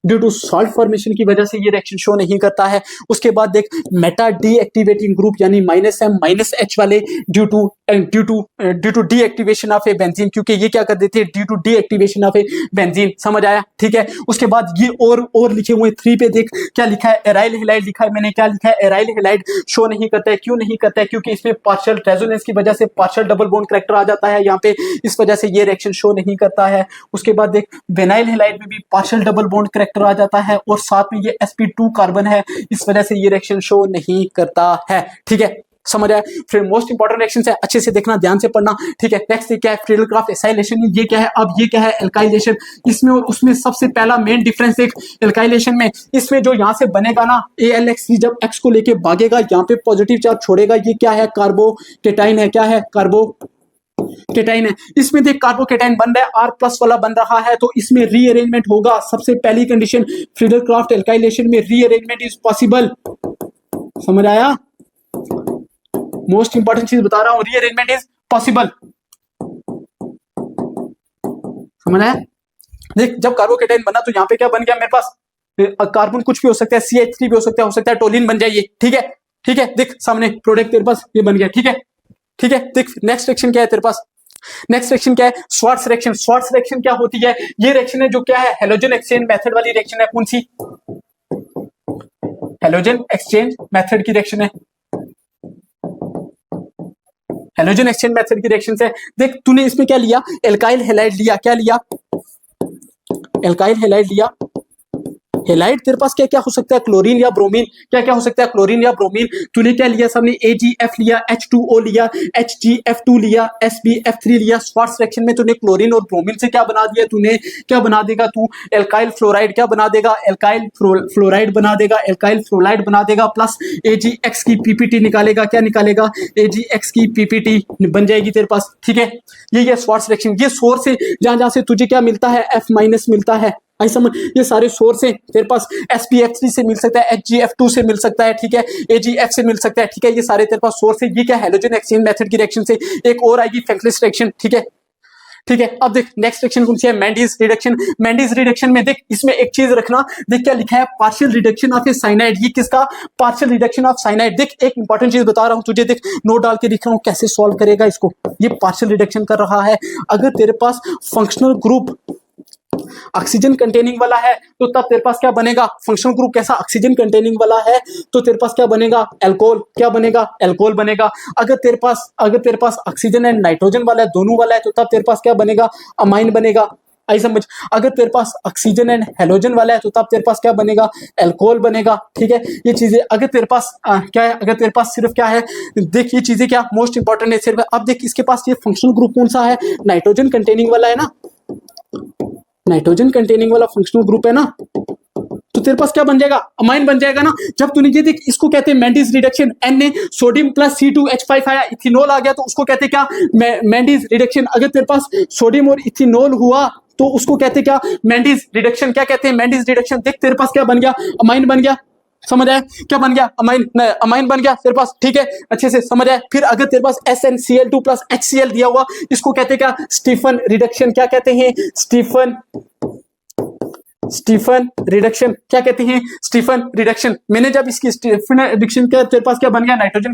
Speaker 1: ड्यू टू सॉल्ट फॉर्मेशन की वजह से ये रिएक्शन शो नहीं करता है। उसके बाद देख मेटा डीएक्टिवेटिंग ग्रुप यानी -M -H वाले due to deactivation of a benzene, क्योंकि ये क्या कर देते हैं, due to deactivation of a benzene. समझ आया, ठीक है। उसके बाद ये और लिखे हुए 3 पे देख क्या लिखा है, एराइल हैलाइड लिखा है मैंने। क्या लिखा है, एराइल हैलाइड शो नहीं करता है। क्यों नहीं करता है, क्योंकि इसमें पार्शियल रेजोनेंस की वजह से पार्शियल डबल बॉन्ड करैक्टर आ जाता है यहाँ पे, इस वजह से ये रिएक्शन शो नहीं करता है। उसके बाद देख विनाइल हैलाइड में भी पार्शियल डबल बॉन्ड करैक्टर आ जाता है और साथ में ये sp2 कार्बन है, इस वजह से ये रिएक्शन शो नहीं करता है, ठीक है। समझ आया। फिर मोस्ट इंपॉर्टेंट रिएक्शंस है, अच्छे से देखना, ध्यान से पढ़ना, ठीक है। नेक्स्ट क्या है, फ्रीडल क्राफ्ट एसाइलेशन। ये क्या है, अब ये क्या है, एल्काइलेशन। इसमें और उसमें सबसे पहला मेन डिफरेंस एक एल्काइलेशन में, इसमें जो यहां से बनेगा ना AlX जब X को लेके भागेगा, यहाँ पे पॉजिटिव चार्ज छोड़ेगा, ये क्या है, कार्बोकेटाइन है। क्या है, कार्बोकेटाइन है। इसमें देख कार्बोकेटाइन बन रहा है, R+ वाला बन रहा है, तो इसमें रीअरेंजमेंट होगा। सबसे पहली कंडीशन फ्रीडल क्राफ्ट एल्काइलेशन में रीअरेंजमेंट इज पॉसिबल। समझ आया, मोस्ट इंपॉर्टेंट चीज बता रहा हूं, रीअरेंजमेंट इज पॉसिबल। समझ आया। देख जब कार्बोकेटाइन बना तो यहाँ पे क्या बन गया मेरे पास, कार्बन कुछ भी हो सकता है, CH3 भी हो सकता है टोलिन बन जाए, ठीक है, ठीक है। देख सामने प्रोडक्ट तेरे पास ये बन गया, ठीक है, ठीक है। देख नेक्स्ट रिएक्शन क्या है तेरे पास, नेक्स्ट रिएक्शन क्या है, श्वार्ट्ज रिएक्शन। श्वार्ट्ज रिएक्शन क्या होती है, ये रिएक्शन है जो क्या है, हैलोजन एक्सचेंज मेथड वाली रिएक्शन है। कौन सी, हैलोजन एक्सचेंज मेथड की रिएक्शन है, हैलोजन एक्सचेंज मेथड की रिएक्शन है। देख तूने इसमें क्या लिया, एल्काइल हैलाइड लिया। क्या लिया, एल्काइल हैलाइड लिया। हैलाइड तेरे पास क्या क्या हो सकता है, क्लोरीन या ब्रोमीन। क्या क्या हो सकता है, क्लोरीन या ब्रोमीन। तूने क्या लिया सामने, AgF लिया, H2O लिया, HgF2 लिया, SbF3 लिया। श्वार्ट्ज रिएक्शन में तूने क्लोरीन और ब्रोमीन से क्या बना दिया, तूने क्या बना देगा, तू एल्काइल फ्लोराइड क्या बना देगा, एल्काइल फ्लोराइड बना देगा, एल्काइल फ्लोराइड बना देगा, प्लस AgX की PPT निकालेगा। क्या निकालेगा, AgX की PPT बन जाएगी तेरे पास, ठीक है। ये श्वार्ट्ज रिएक्शन, ये सोर्स से जहां से तुझे क्या मिलता है, F- मिलता है। ऐसा ये सारे सोर्स हैं तेरे पास, SpF3 से मिल सकता है, HgF2 से मिल सकता है, ठीक है, AgF से मिल सकता है, ठीक है। ये सारे तेरे पास सोर्स है। ये क्या, हैलोजन एक्सचेंज मेथड की रिएक्शन से एक और आएगी फ्रैंकलिस रिएक्शन, ठीक है, ठीक है। अब देख नेक्स्ट रिएक्शन कौन सी है, मैंडीज रिडक्शन। मैंडीज रिडक्शन में देख इसमें एक चीज रखना, देख क्या लिखा है, partial reduction of A cyanide. ये किसका, पार्शियल रिडक्शन ऑफ साइनाइड। देख एक इंपॉर्टेंट चीज बता रहा हूं तुझे, देख नोट डाल के लिख रहा हूं, कैसे सॉल्व करेगा इसको। ये पार्शियल रिडक्शन कर रहा है, अगर तेरे पास फंक्शनल ग्रुप ऑक्सीजन कंटेनिंग वाला है तो तब तेरे पास क्या बनेगा, फंक्शनल ग्रुप कैसा, ऑक्सीजन कंटेनिंग वाला है तो तेरे पास क्या बनेगा, एल्कोहल, क्या बनेगा, एल्कोहल बनेगा। अगर तेरे पास ऑक्सीजन एंड नाइट्रोजन वाला है, दोनों वाला है, तो तब तेरे पास क्या बनेगा, अमाइन बनेगा। आई समझ। अगर तेरे पास ऑक्सीजन एंड हेलोजन वाला है तो तब तेरे पास क्या बनेगा, एल्कोहल बनेगा। ठीक है, ये चीजें अगर तेरे पास क्या है, अगर तेरे पास सिर्फ क्या है, देख ये चीजें क्या मोस्ट इंपॉर्टेंट है सिर्फ। अब देख इसके पास ये फंक्शनल ग्रुप कौन सा है, नाइट्रोजन कंटेनिंग वाला है ना, नाइट्रोजन कंटेनिंग वाला फंक्शनल ग्रुप है ना, तो तेरे पास क्या बन जाएगा, अमाइन बन जाएगा ना। जब तूने ये देख, इसको कहते हैं Mendis reduction, Na sodium plus C2H5 आया, इथेनॉल आ गया, तो उसको कहते हैं क्या, मेंडिस रिडक्शन। अगर तेरे पास सोडियम और इथेनॉल हुआ तो उसको कहते हैं क्या, मेंडिस रिडक्शन। क्या कहते हैं, मेंडिस रिडक्शन। देख तेरे पास क्या बन गया, अमाइन बन गया। समझ आया, क्या बन गया, अमाइन, अमाइन बन गया तेरे पास। ठीक है, अच्छे से समझ आया। फिर अगर तेरे पास SnCl2 प्लस HCl दिया हुआ, इसको कहते हैं क्या, स्टीफन रिडक्शन। क्या कहते हैं, स्टीफन रिडक्शन। क्या कहते हैं, स्टीफन रिडक्शन। मैंने जब इसकी स्टीफन रिडक्शन किया, तेरे पास क्या बन गया, नाइट्रोजन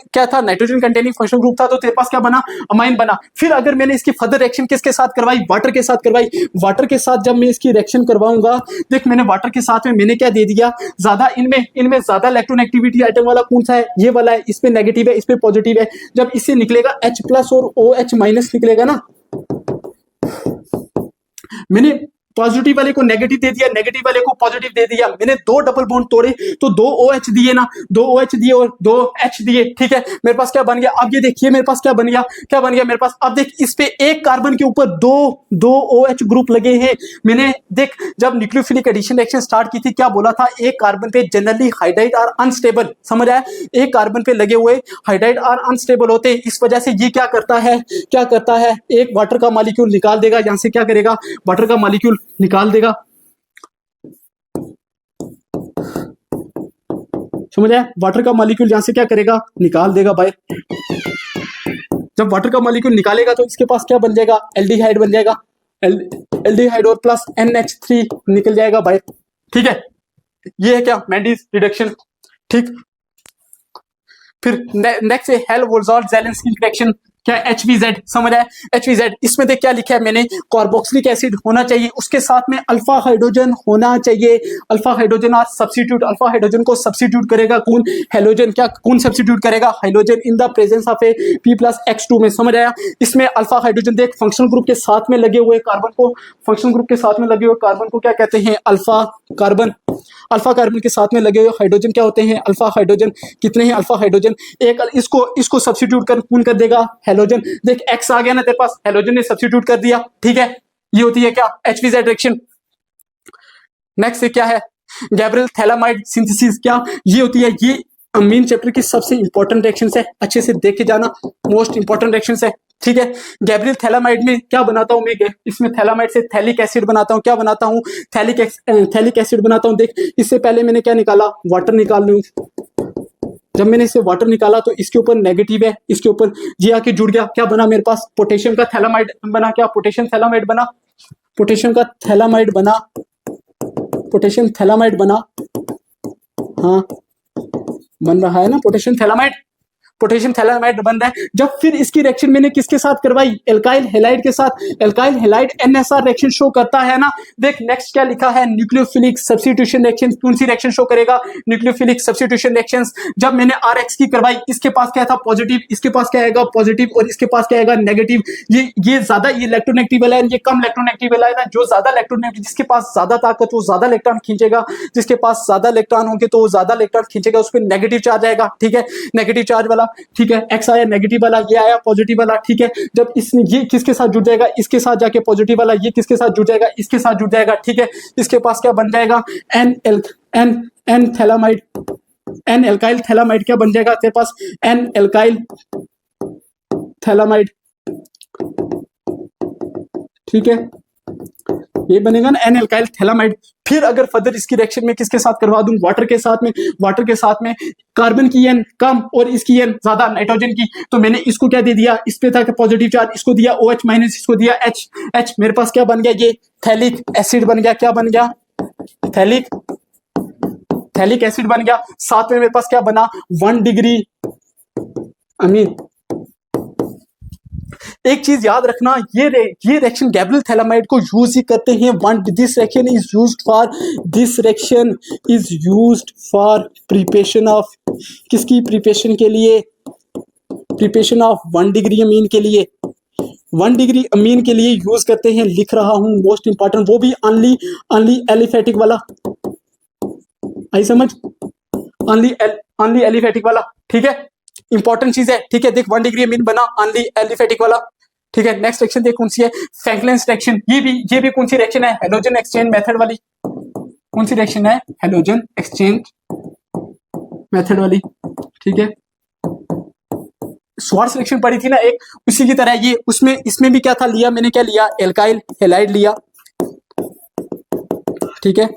Speaker 1: क्या था, नाइट्रोजन कंटेनिंग फंक्शनल ग्रुप था, तो तेरे पास क्या बना, अमाइन बना। फिर अगर मैंने इसकी फर्दर रिएक्शन किसके साथ करवाई, वाटर के साथ करवाई। वाटर के साथ जब मैं इसकी रिएक्शन करवाऊंगा, देख मैंने वाटर के साथ में मैंने क्या दे दिया, ज्यादा इनमें ज्यादा इलेक्ट्रोनेगेटिविटी आइटम वाला कौन सा है, ये वाला है। इस पे नेगेटिव है, इस पे पॉजिटिव है। जब इससे निकलेगा H प्लस और OH माइनस निकलेगा ना, मैंने पॉजिटिव वाले को नेगेटिव दे दिया, नेगेटिव वाले को पॉजिटिव दे दिया। मैंने दो डबल बॉन्ड तोड़े तो 2 OH दिए ना, 2 OH दिए और 2 H दिए। ठीक है, मेरे पास क्या बन गया, अब ये देखिए मेरे पास क्या बन गया, क्या बन गया मेरे पास। अब देख इस पे एक कार्बन के ऊपर दो OH ग्रुप लगे हैं। मैंने देख जब न्यूक्लियोफिलिक एडिशन रिएक्शन स्टार्ट की थी, क्या बोला था, एक कार्बन पे जनरली हाइड्राइड आर अनस्टेबल। समझ आया, एक कार्बन पे लगे हुए हाइड्राइड आर अनस्टेबल होते हैं। इस वजह से ये क्या करता है, एक वाटर का मॉलिक्यूल निकाल देगा, यहां से क्या करेगा, वाटर का मॉलिक्यूल निकाल देगा। समझ आया, वाटर का मॉलिक्यूल यहां से क्या करेगा, निकाल देगा भाई। जब वाटर का मॉलिक्यूल निकालेगा तो इसके पास क्या बन जाएगा, एल्डिहाइड बन जाएगा, एल्डिहाइड और प्लस NH3 निकल जाएगा भाई। ठीक है, ये है क्या, मेंडिस रिडक्शन। ठीक, फिर नेक्स्ट है हेल्महोल्ट्ज-ज़ेलेंस्की रिएक्शन। क्या, HVZ। समझ आया, HVZ। इसमें देख क्या लिखा है मैंने, कार्बोक्सिलिक एसिड होना चाहिए, उसके साथ में अल्फा हाइड्रोजन होना चाहिए। अल्फा हाइड्रोजन और सब्स्टिट्यूट, अल्फा हाइड्रोजन को सब्स्टिट्यूट करेगा कौन, हेलोजन। क्या, कौन सब्स्टिट्यूट करेगा, hydrogen, in the presence of A P+X2 में। समझ आया, इसमें अल्फा हाइड्रोजन देख फंक्शनल ग्रुप के साथ में लगे हुए कार्बन को, फंक्शनल ग्रुप के साथ में लगे हुए कार्बन को क्या कहते हैं, अल्फा कार्बन। अल्फा कार्बन के साथ में लगे हुए हाइड्रोजन क्या होते हैं, अल्फा हाइड्रोजन। कितने हैं अल्फा हाइड्रोजन, एक। इसको सब्स्टिट्यूट कर कौन कर देगा, हेलोजन। देख X आ गया ना तेरे पास, हेलोजन ने सब्स्टिट्यूट कर दिया। ठीक है, ये होती है क्या, HVZ रिएक्शन। नेक्स्ट क्या है, गैब्रियल थैलामाइड सिंथेसिस। क्या, ये होती है, ये अमीन चैप्टर की सबसे इंपॉर्टेंट रिएक्शंस है, अच्छे से देख के जाना, मोस्ट इंपॉर्टेंट रिएक्शंस है। ठीक है, गैब्रियल थैलामाइड में क्या बनाता हूं मैं, इसमें थैलामाइड से थैलिक एसिड बनाता हूं। क्या बनाता हूं, थैलिक एसिड बनाता हूं। देख इससे पहले मैंने क्या निकाला, वाटर निकाल लूं। जब मैंने इसे वाटर निकाला तो इसके ऊपर नेगेटिव है, इसके ऊपर ये आके जुड़ गया, क्या बना मेरे पास, पोटेशियम का थैलामाइड बना। क्या, पोटेशियम थैलामाइड बना, पोटेशियम का थैलामाइड बना, पोटेशियम थैलामाइड बना। हाँ, बन रहा है ना पोटेशियम थैलामाइड, पोटेशियम थैलामाइड बन रहा है। जब फिर इसकी रिएक्शन मैंने किसके साथ करवाई, एल्काइल हैलाइड के साथ। Alkyl halide NSR reaction show करता है ना। देख नेक्स्ट क्या लिखा है, न्यूक्लियोफिलिक सब्स्टिट्यूशन रिएक्शन। कौन सी रिएक्शन शो करेगा, न्यूक्लियोफिलिक सब्स्टिट्यूशन रिएक्शंस। जब मैंने RX की करवाई, इसके पास क्या था, पॉजिटिव, इसके पास क्या आएगा, पॉजिटिव, और इसके पास क्या आएगा, नेगेटिव। ये ज्यादा ये इलेक्ट्रोनेगेटिव वाला है, ये कम इलेक्ट्रोनेगेटिव वाला है ना। जो ज्यादा इलेक्ट्रोनेगेटिव, जिसके पास ज्यादा ताकत वो ज्यादा इलेक्ट्रॉन खींचेगा, जिसके पास ज्यादा इलेक्ट्रॉन होंगे तो वो ज्यादा इलेक्ट्रॉन खींचेगा, उस पर नेगेटिव चार्ज आएगा। ठीक है, नेगेटिव चार्ज वाला। ठीक है, X आया नेगेटिव वाला, ये आया पॉजिटिव वाला। ठीक है, जब इसने ये किसके साथ जुड़ जाएगा, इसके साथ जाके पॉजिटिव वाला, ये किसके साथ जुड़ जाएगा, इसके साथ जुड़ जाएगा। ठीक है, इसके पास क्या बन जाएगा, N phthalimide, N alkyl phthalimide. क्या बन जाएगा तेरे पास, N एल्काइल थैलामाइड। ठीक है, ये बनेगा ना N एल्काइल थैलामाइड। फिर अगर फर्दर इसकी रिएक्शन में किसके साथ करवा दूं, वाटर के साथ में, वाटर के साथ में कार्बन की N कम और इसकी N ज्यादा, नाइट्रोजन की, तो मैंने इसको क्या दे दिया, इस पे था पॉजिटिव चार्ज, इसको दिया OH माइनस, इसको दिया H। मेरे पास क्या बन गया, ये थैलिक एसिड बन गया। क्या बन गया, थैलिक एसिड बन गया। साथ में मेरे पास क्या बना, 1 डिग्री अमीन एक चीज याद रखना, ये रिएक्शन गैब्रियल थैलामाइड को यूज ही करते हैं this reaction is used for preparation of, किसकी प्रिपरेशन के लिए, प्रिपरेशन ऑफ 1 डिग्री अमीन के लिए, 1 डिग्री अमीन के लिए यूज करते हैं। लिख रहा हूं मोस्ट इंपॉर्टेंट, वो भी अनली एलिफेटिक वाला, आई समझ, अनली एलिफेटिक वाला, ठीक है, इंपॉर्टेंट चीज है, ठीक है। देख 1 डिग्री अमीन बना अनली एलिफेटिक वाला, ठीक है। नेक्स्ट रिएक्शन देख कौन सी है, फ्रैंकलिन्स रिएक्शन। ये भी कौन सी रिएक्शन है, हैलोजन एक्सचेंज मेथड वाली। कौन सी रिएक्शन है, हैलोजन एक्सचेंज मेथड वाली, ठीक है। स्वार्ट्ज रिएक्शन पढ़ी थी ना एक, उसी की तरह ये, उसमें इसमें भी क्या था, लिया मैंने, क्या लिया, एल्काइल हैलाइड लिया, ठीक है।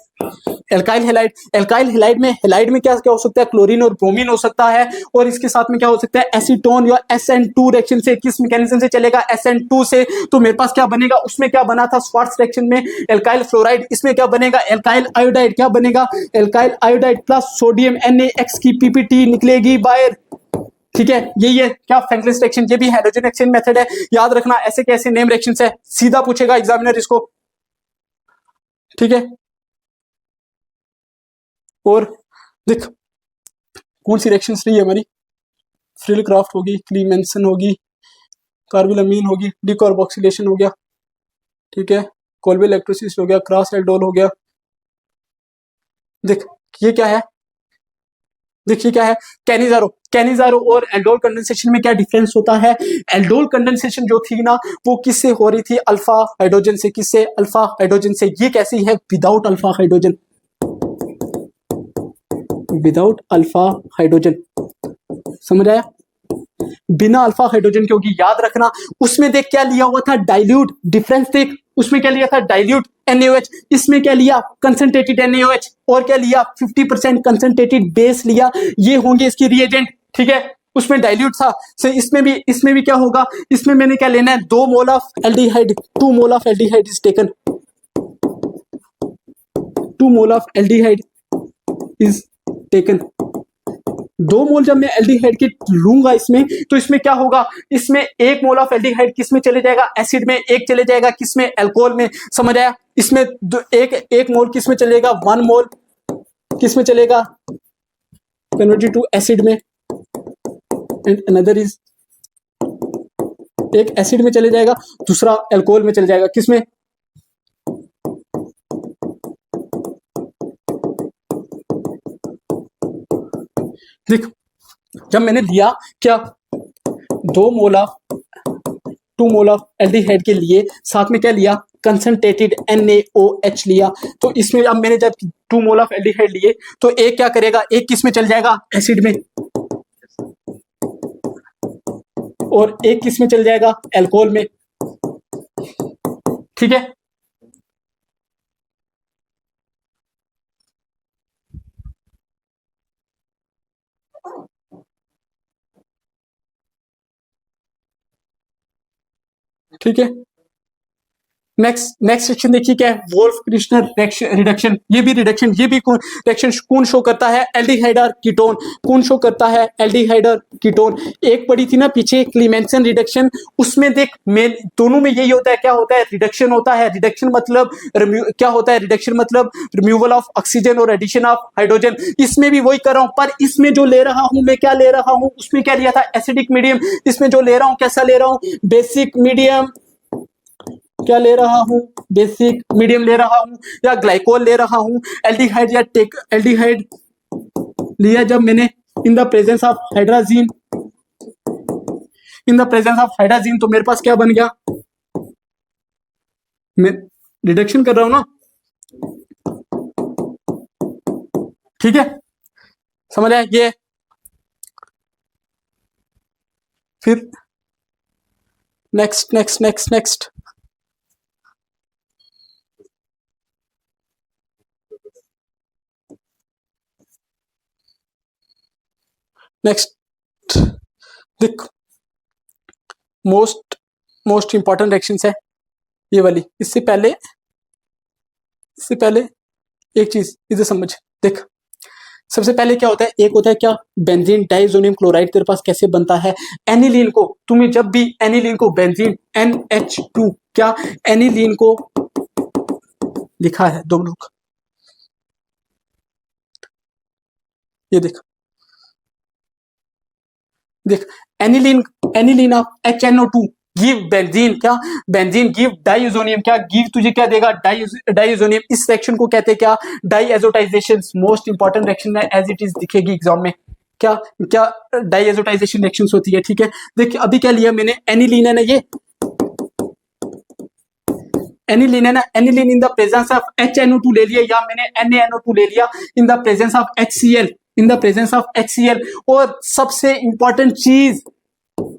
Speaker 1: एल्काइल हैलाइड में क्या क्या हो सकता है, क्लोरीन और ब्रोमीन हो सकता है, और इसके साथ में क्या हो सकता है, एसीटोन या SN2 रिएक्शन से, किस मैकेनिज्म से चलेगा, SN2 से। तो मेरे पास क्या बनेगा, उसमें क्या बना था स्वार्ट्ज रिएक्शन में, एल्काइल फ्लोराइड, इसमें क्या बनेगा, एल्काइल आयोडाइड, क्या बनेगा, alkyl iodide plus sodium NaX की PPT निकलेगी बाहर, ठीक है। यही है क्या, फ्रैंकलिन्स रिएक्शन। ये भी हाइड्रोजन एक्सचेंज मेथड है, याद रखना। ऐसे कैसे नेम रिएक्शंस है, सीधा पूछेगा एग्जामिनर इसको, ठीक है। और देख कौन सी रिएक्शंस रही है हमारी, फ्रिल क्राफ्ट होगी, क्लीमेंसन होगी, कार्बिलमीन होगी, डिकार्बोक्सिलेशन हो गया, ठीक है, कोल्बे इलेक्ट्रोसिस हो गया, क्रॉस एल्डोल हो गया। देख ये क्या है, देखिए क्या है, कैनिजारो और एल्डोल कंडेंसेशन में क्या डिफरेंस होता है। एल्डोल कंडेंसेशन जो थी ना, वो किससे हो रही थी, अल्फा हाइड्रोजन से, किससे, अल्फा हाइड्रोजन से। ये कैसी है, without alpha hydrogen, without alpha hydrogen, समझ आया, बिना अल्फा हाइड्रोजन के होगी। याद रखना उसमें देख क्या लिया हुआ था, डाइल्यूट, डिफरेंस देख, उसमें क्या लिया था, डाइल्यूट NaOH, इसमें क्या लिया, कंसंट्रेटेड NaOH, और क्या लिया, 50% कंसंट्रेटेड बेस लिया। ये होंगे इसकी रिएजेंट, ठीक है। उसमें डाइल्यूट था, so इसमें भी क्या होगा, इसमें मैंने क्या लेना है, 2 mole of aldehyde, 2 mole of aldehyde is taken, 2 mole of aldehyde is taken. 2 मोल जब मैं एल्डिहाइड की लूंगा इसमें, तो इसमें क्या होगा, इसमें 1 मोल ऑफ एल्डिहाइड किस में चले जाएगा, एसिड में, 1 चले जाएगा किस में, अल्कोहल में, समझ आया। इसमें एक मोल किस में चलेगा, 1 मोल किस में चलेगा, कन्वर्टेड टू एसिड में, एंड अनदर इज, एक एसिड में चले जाएगा, दूसरा अल्कोहल में चले जाएगा, किसमें, देख जब मैंने लिया क्या, 2 मोल ऑफ एल्डिहाइड के लिए साथ में क्या लिया, कंसंट्रेटेड NaOH लिया। तो इसमें अब मैंने जब 2 मोल ऑफ एल्डिहाइड लिए, तो एक क्या करेगा, एक किस में चल जाएगा, एसिड में, और एक किस में चल जाएगा, अल्कोहल में, ठीक है। ठीक है, नेक्स्ट रिएक्शन देखिए क्या है, वोल्फ क्रिस्टनर रिडक्शन। ये भी रिडक्शन, ये भी रिएक्शन कौन शो करता है, एल्डिहाइड और कीटोन, कौन शो करता है, एल्डिहाइड और कीटोन। एक पड़ी थी ना पीछे क्लीमेंसन रिडक्शन, उसमें देख मेन दोनों में यही होता है, क्या होता है, रिडक्शन होता है। रिडक्शन मतलब क्या होता है, रिडक्शन मतलब रिमूवल ऑफ ऑक्सीजन और एडिशन ऑफ हाइड्रोजन। इसमें भी वही कर रहा हूं, पर इसमें जो ले रहा हूं मैं, क्या ले रहा हूं, उसमें क्या लिया था, एसिडिक मीडियम। इसमें जो ले रहा हूं कैसा ले रहा हूं, बेसिक मीडियम, क्या ले रहा हूं, बेसिक मीडियम ले रहा हूं, या ग्लाइकोल ले रहा हूं। एल्डिहाइड या एल्डिहाइड लिया जब मैंने in the presence of hydrazine, तो मेरे पास क्या बन गया, मैं रिडक्शन कर रहा हूं ना, ठीक है, समझ आया। ये फिर नेक्स्ट देख, मोस्ट इंपॉर्टेंट रिएक्शंस है ये वाली। इससे पहले एक चीज इधर समझ, देख सबसे पहले क्या होता है, एक होता है क्या, बेंजीन डाइसोनियम क्लोराइड तेरे पास कैसे बनता है। एनिलीन को तुम्हें जब भी एनिलीन को बेंजीन NH2 क्या एनिलीन को लिखा है दो लोग, ये देख देख aniline aniline of HNO2 give benzene क्या बेंजीन गिव डाइसोनियम क्या गिव तुझे क्या देगा डाइसोनियम। इस रिएक्शन को कहते हैं क्या डाइएजोटाइजेशन। मोस्ट इंपॉर्टेंट रिएक्शन है, एज इट इज दिखेगी एग्जाम में क्या क्या डाइएजोटाइजेशन रिएक्शंस होती है। ठीक है देखिए अभी क्या लिया मैंने एनिलीन है ना, ये एनिलीन है ना, aniline in the presence of HNO2 ले लिया या मैंने NaNO2 ले लिया in the presence of HCl in the presence of HCl। और सबसे इंपॉर्टेंट चीज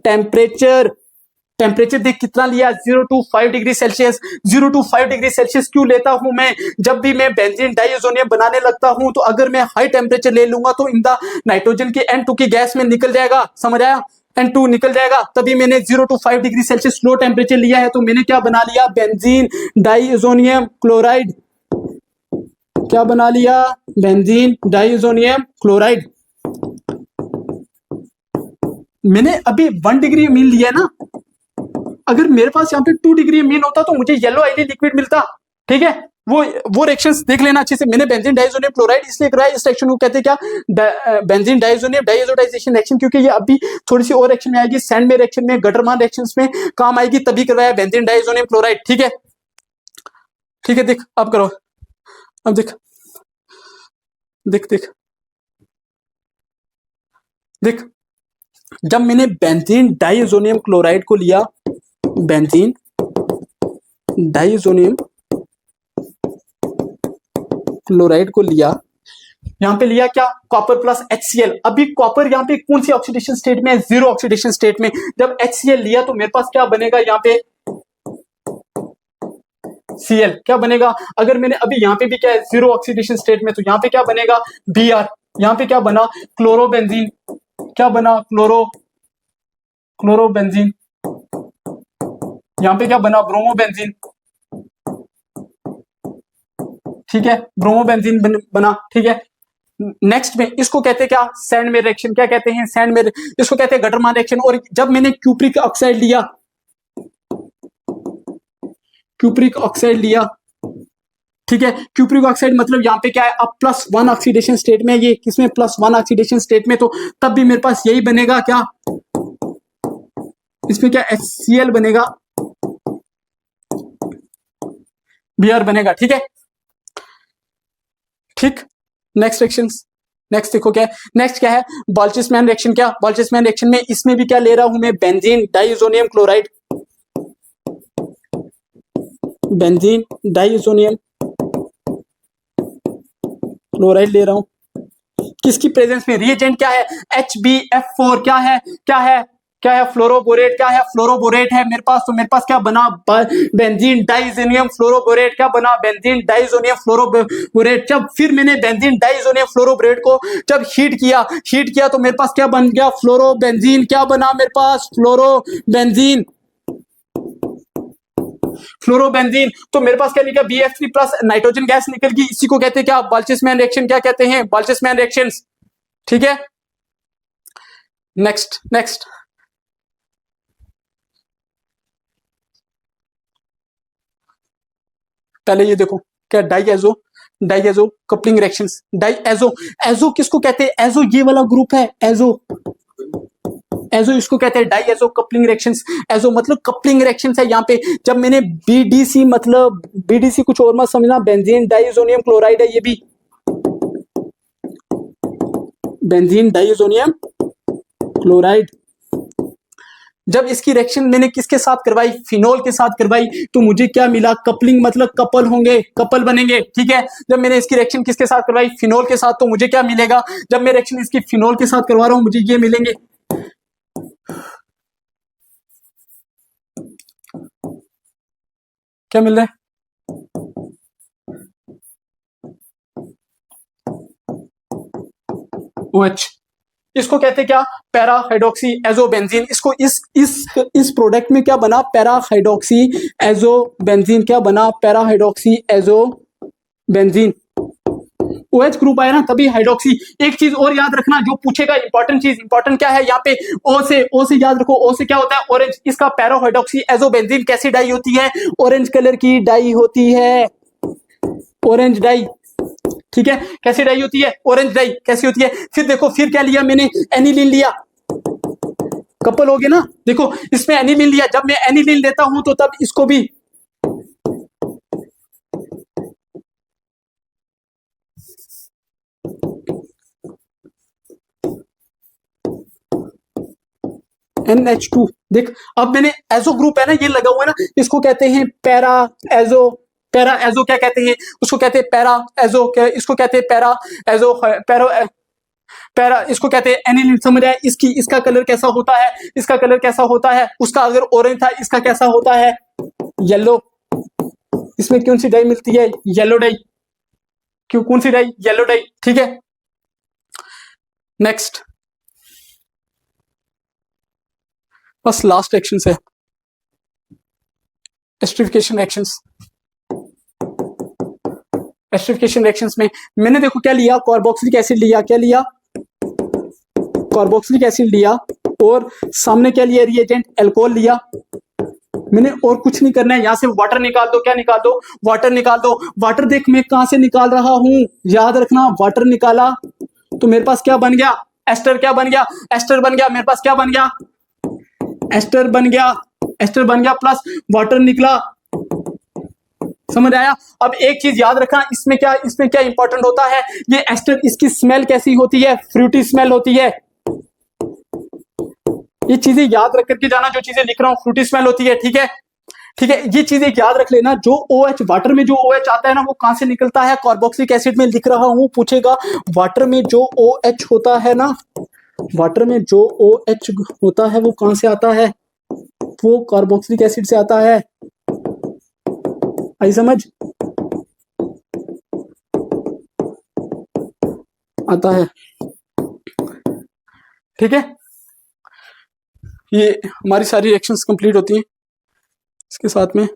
Speaker 1: टेम्परेचर, टेम्परेचर देख कितना लिया 0 to 5 degree Celsius. 0 to 5 degree Celsius क्यों लेता हूं मैं, जब भी मैं बेंजीन डाइसोनियम बनाने लगता हूं तो अगर मैं हाई टेम्परेचर ले लूंगा तो इन द नाइट्रोजन की N2 की गैस में निकल जाएगा, समझ आया, N2 निकल जाएगा। तभी मैंने 0 to 5 degree Celsius low temperature लिया है, तो मैंने क्या बना लिया बेंजीन डाइसोनियम क्लोराइड। क्या बना लिया बेंजीन डाइसोनियम क्लोराइड। मैंने अभी 1 डिग्री मीन लिया ना, अगर मेरे पास यहाँ पे 2 डिग्री मीन होता तो मुझे येलो ऑयली लिक्विड मिलता। ठीक है वो रिएक्शंस देख लेना अच्छे से। मैंने बेंजीन डाइसोनियम क्लोराइड इसलिए कराया, इस रिएक्शन को कहते हैं क्या बेंजीन डाइसोनियम डाइएजोटाइजेशन रिएक्शन, क्योंकि ये अभी थोड़ी सी और रिएक्शन में आएगी, सैंड में रिएक्शन में, गटरमान रिएक्शंस में काम आएगी, तभी करवाया बेंजीन डाइसोनियम क्लोराइड। ठीक है ठीक है देख अब करो, अब देख देख देख देख जब मैंने बेंजीन डाइसोनियम क्लोराइड को लिया, बेंजीन डाइसोनियम क्लोराइड को लिया, यहां पे लिया क्या कॉपर प्लस HCl। अभी कॉपर यहाँ पे कौन सी ऑक्सीडेशन स्टेट में है, जीरो ऑक्सीडेशन स्टेट में। जब HCl लिया तो मेरे पास क्या बनेगा यहाँ पे Cl क्या बनेगा। अगर मैंने अभी यहाँ पे भी क्या है जीरो ऑक्सीडेशन स्टेट में, तो यहाँ पे क्या बनेगा Br। यहाँ पे क्या बना क्लोरोबेंजीन, क्या बना क्लोरोबेंजीन। यहाँ पे क्या बना ब्रोमोबेंजीन। ठीक है ब्रोमोबेंजीन बना। ठीक है नेक्स्ट में इसको कहते हैं क्या सैंड में रिएक्शन, क्या कहते हैं सैंड में, इसको कहते हैं गटरमान रिएक्शन। और जब मैंने क्यूप्रिक ऑक्साइड लिया, क्यूप्रिक ऑक्साइड लिया, ठीक है क्यूप्रिक ऑक्साइड मतलब यहाँ पे क्या है अब +1 ऑक्सीडेशन स्टेट में, ये किसमें +1 ऑक्सीडेशन स्टेट में, तो तब भी मेरे पास यही बनेगा क्या, इसमें क्या HCl बनेगा, Br बनेगा। ठीक है ठीक नेक्स्ट रिएक्शन, नेक्स्ट देखो क्या है, नेक्स्ट क्या है बोल्ट्जमैन रिएक्शन। क्या बोल्ट्जमैन रिएक्शन में इसमें भी क्या ले रहा हूं मैं benzene diazonium chloride, benzene diazonium chloride ले रहा हूं, किसकी प्रेजेंस में, रिएजेंट क्या है HbF4, क्या है क्या है फ्लोरोबोरेट, क्या है फ्लोरोबोरेट है मेरे पास। तो मेरे पास क्या बना बेंजीन डाइसोनियम फ्लोरोबोरेट, क्या बना बेंजीन डाइसोनियम फ्लोरोबोरेट। जब फिर मैंने बेंजीन डाइसोनियम फ्लोरोबोरेट को जब हीट किया तो मेरे पास क्या बन गया फ्लोरोबेंजीन, क्या बना मेरे पास फ्लोरोबेंजीन। तो मेरे पास क्या निकला BF3 प्लस नाइट्रोजन गैस निकल गई, इसी को कहते हैं क्या बोल्ट्जमैन रिएक्शन, क्या कहते हैं बोल्ट्जमैन रिएक्शंस। ठीक है नेक्स्ट पहले ये देखो क्या डाइएजो कपलिंग रिएक्शंस। डाइएजो किसको कहते हैं, एजो ये वाला ग्रुप है, एजो इसको कहते हैं डाइएजो कपलिंग रिएक्शंस। एजो मतलब कपलिंग रिएक्शंस है। यहाँ पे जब मैंने BDC मतलब BDC कुछ और मत समझना, बेंजीन डाइसोनियम क्लोराइड है ये भी, बेंजीन डाइसोनियम क्लोराइड। जब इसकी रिएक्शन मैंने किसके साथ करवाई फिनोल के साथ करवाई, तो मुझे क्या मिला कपलिंग मतलब कपल होंगे, कपल बनेंगे। ठीक है जब मैंने इसकी रिएक्शन किसके साथ करवाई फिनोल के साथ, तो मुझे क्या मिलेगा, जब मैं रिएक्शन इसकी फिनोल के साथ करवा रहा हूं मुझे ये मिलेंगे, क्या मिल रहा है OH। इसको कहते हैं क्या पैरा हाइड्रोक्सी एजोबेंजीन। इसको इस प्रोडक्ट में क्या बना पैरा हाइड्रोक्सी एजोबेंजीन, क्या बना para hydroxy azobenzene. OH group आया ना तभी हाइड्रोक्सी। एक चीज और याद रखना जो पूछेगा, इंपॉर्टेंट चीज, इंपॉर्टेंट क्या है यहाँ पे, ओ से याद रखो, ओ से क्या होता है, ऑरेंज। इसका पैरा हाइड्रोक्सी एजोबेंजीन कैसी डाई होती है, ऑरेंज कलर की डाई होती है, ऑरेंज डाई, ठीक है। कैसी डाई होती है, ऑरेंज डाई कैसी होती है। फिर देखो फिर क्या लिया मैंने, एनिलीन लिया, कपल हो गए ना। देखो इसमें एनिलीन लिया, जब मैं एनिलीन लेता हूं तो तब इसको भी NH2। देख अब मैंने एजो ग्रुप है ना ये लगा हुआ है ना, इसको कहते हैं पैरा एजो। पैरा एजो क्या कहते हैं, उसको कहते हैं पैरा एजो, क्या इसको कहते हैं पैरा एजो, पैरा इसको कहते हैं एनिलीन। समझ आया। इसकी इसका कलर कैसा होता है, इसका कलर कैसा होता है, उसका अगर ऑरेंज था इसका कैसा होता है, येलो। इसमें कौन सी डाई मिलती है, येलो डाई। क्यों, कौन सी डाई, येलो डाई, ठीक है। नेक्स्ट बस लास्ट एक्शन है, एस्टरिफिकेशन एक्शंस। एस्टरिफिकेशन रिएक्शंस में मैंने देखो क्या लिया, कार्बोक्सिलिक एसिड लिया, क्या लिया, कार्बोक्सिलिक एसिड लिया, और सामने क्या लिया, रिएजेंट अल्कोहल लिया मैंने, और कुछ नहीं करना है। यहां से वाटर निकाल दो, क्या निकाल दो, वाटर निकाल दो। वाटर देख मैं कहां से निकाल रहा हूं, याद रखना, वाटर निकाला तो मेरे पास क्या बन गया, एस्टर। क्या बन गया, एस्टर बन गया। मेरे पास क्या बन गया, एस्टर बन गया, एस्टर बन गया, प्लस वाटर निकला। समझ आया। अब एक चीज याद रखना, इसमें क्या इंपॉर्टेंट होता है, ये एस्टर, इसकी स्मेल कैसी होती है, फ्रूटी स्मेल होती है। ये चीजें याद रख करके जाना, जो चीजें लिख रहा हूं फ्रूटी स्मेल होती है, ठीक है, ठीक है। ये चीजें याद रख लेना। जो OH वाटर में जो OH आता है ना वो कहां से निकलता है, कार्बोक्सिलिक एसिड में लिख रहा हूं, पूछेगा। वाटर में जो OH होता है ना, वाटर में जो OH होता है वो कहां से आता है, वो कार्बोक्सिलिक एसिड से आता है। आई समझ, आता है, ठीक है। ये हमारी सारी रिएक्शंस कंप्लीट होती हैं इसके साथ में।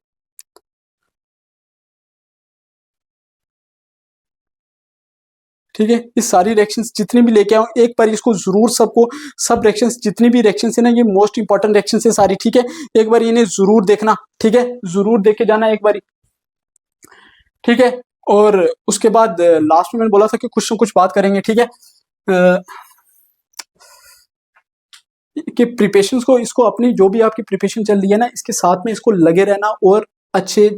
Speaker 1: ठीक है, ये सारी रिएक्शंस जितनी भी लेके आओ एक बार इसको जरूर, सबको सब रिएक्शंस जितनी भी रिएक्शंस है ना ये मोस्ट इंपॉर्टेंट रिएक्शंस है सारी, ठीक है। एक बार इन्हें जरूर देखना, ठीक है, जरूर देख के जाना एक बारी, ठीक है। और उसके बाद लास्ट में मैंने बोला था कि कुछ न कुछ बात करेंगे, ठीक है। कि प्रिपरेशन को, इसको अपनी जो भी आपकी प्रिपरेशन चल रही है ना इसके साथ में इसको लगे रहना और अच्छे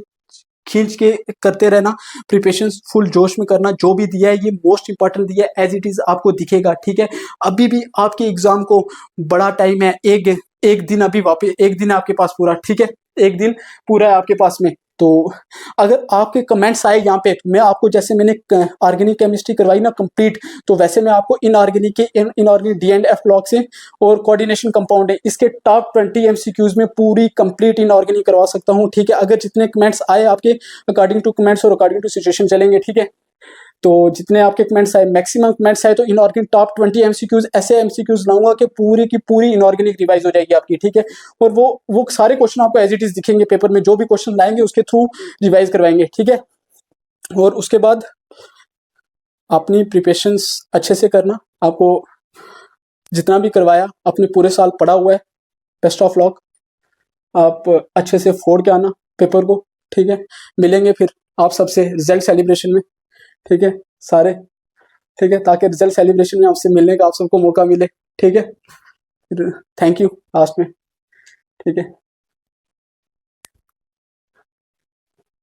Speaker 1: खींच के करते रहना, प्रिपरेशन फुल जोश में करना। जो भी दिया है ये मोस्ट इंपॉर्टेंट दिया है, एज इट इज आपको दिखेगा, ठीक है। अभी भी आपके एग्जाम को बड़ा टाइम है, एक दिन अभी वापस, एक दिन है आपके पास पूरा, ठीक है, एक दिन पूरा है आपके पास में। तो अगर आपके कमेंट्स आए यहाँ पे, मैं आपको जैसे मैंने ऑर्गेनिक केमिस्ट्री करवाई ना कंप्लीट, तो वैसे मैं आपको इनऑर्गेनिक के इनऑर्गेनिक D&F ब्लॉक से और कोऑर्डिनेशन कंपाउंड है इसके टॉप 20 MCQs में पूरी कंप्लीट इनऑर्गेनिक करवा सकता हूँ, ठीक है। अगर जितने कमेंट्स आए आपके अकॉर्डिंग टू कमेंट्स और अकॉर्डिंग टू सिचुएशन चलेंगे, ठीक है। तो जितने आपके कमेंट्स आए, मैक्सिमम कमेंट्स आए, तो इनऑर्गेनिक टॉप 20 MCQs ऐसे MCQs लाऊंगा कि पूरी की पूरी इनऑर्गेनिक रिवाइज हो जाएगी आपकी, ठीक है। और वो सारे क्वेश्चन आपको एज इट इज दिखेंगे पेपर में, जो भी क्वेश्चन लाएंगे उसके थ्रू रिवाइज करवाएंगे, ठीक है। और उसके बाद अपनी प्रिपरेशंस अच्छे से करना, आपको जितना भी करवाया अपने पूरे साल पढ़ा हुआ है, बेस्ट ऑफ लक, आप अच्छे से फोड़ के आना पेपर को, ठीक है। मिलेंगे फिर आप सबसे रिजल्ट सेलिब्रेशन में, ठीक है सारे, ठीक है, ताकि रिजल्ट सेलिब्रेशन में आपसे मिलने का आप सबको मौका मिले, ठीक है। थैंक यू लास्ट में, ठीक है।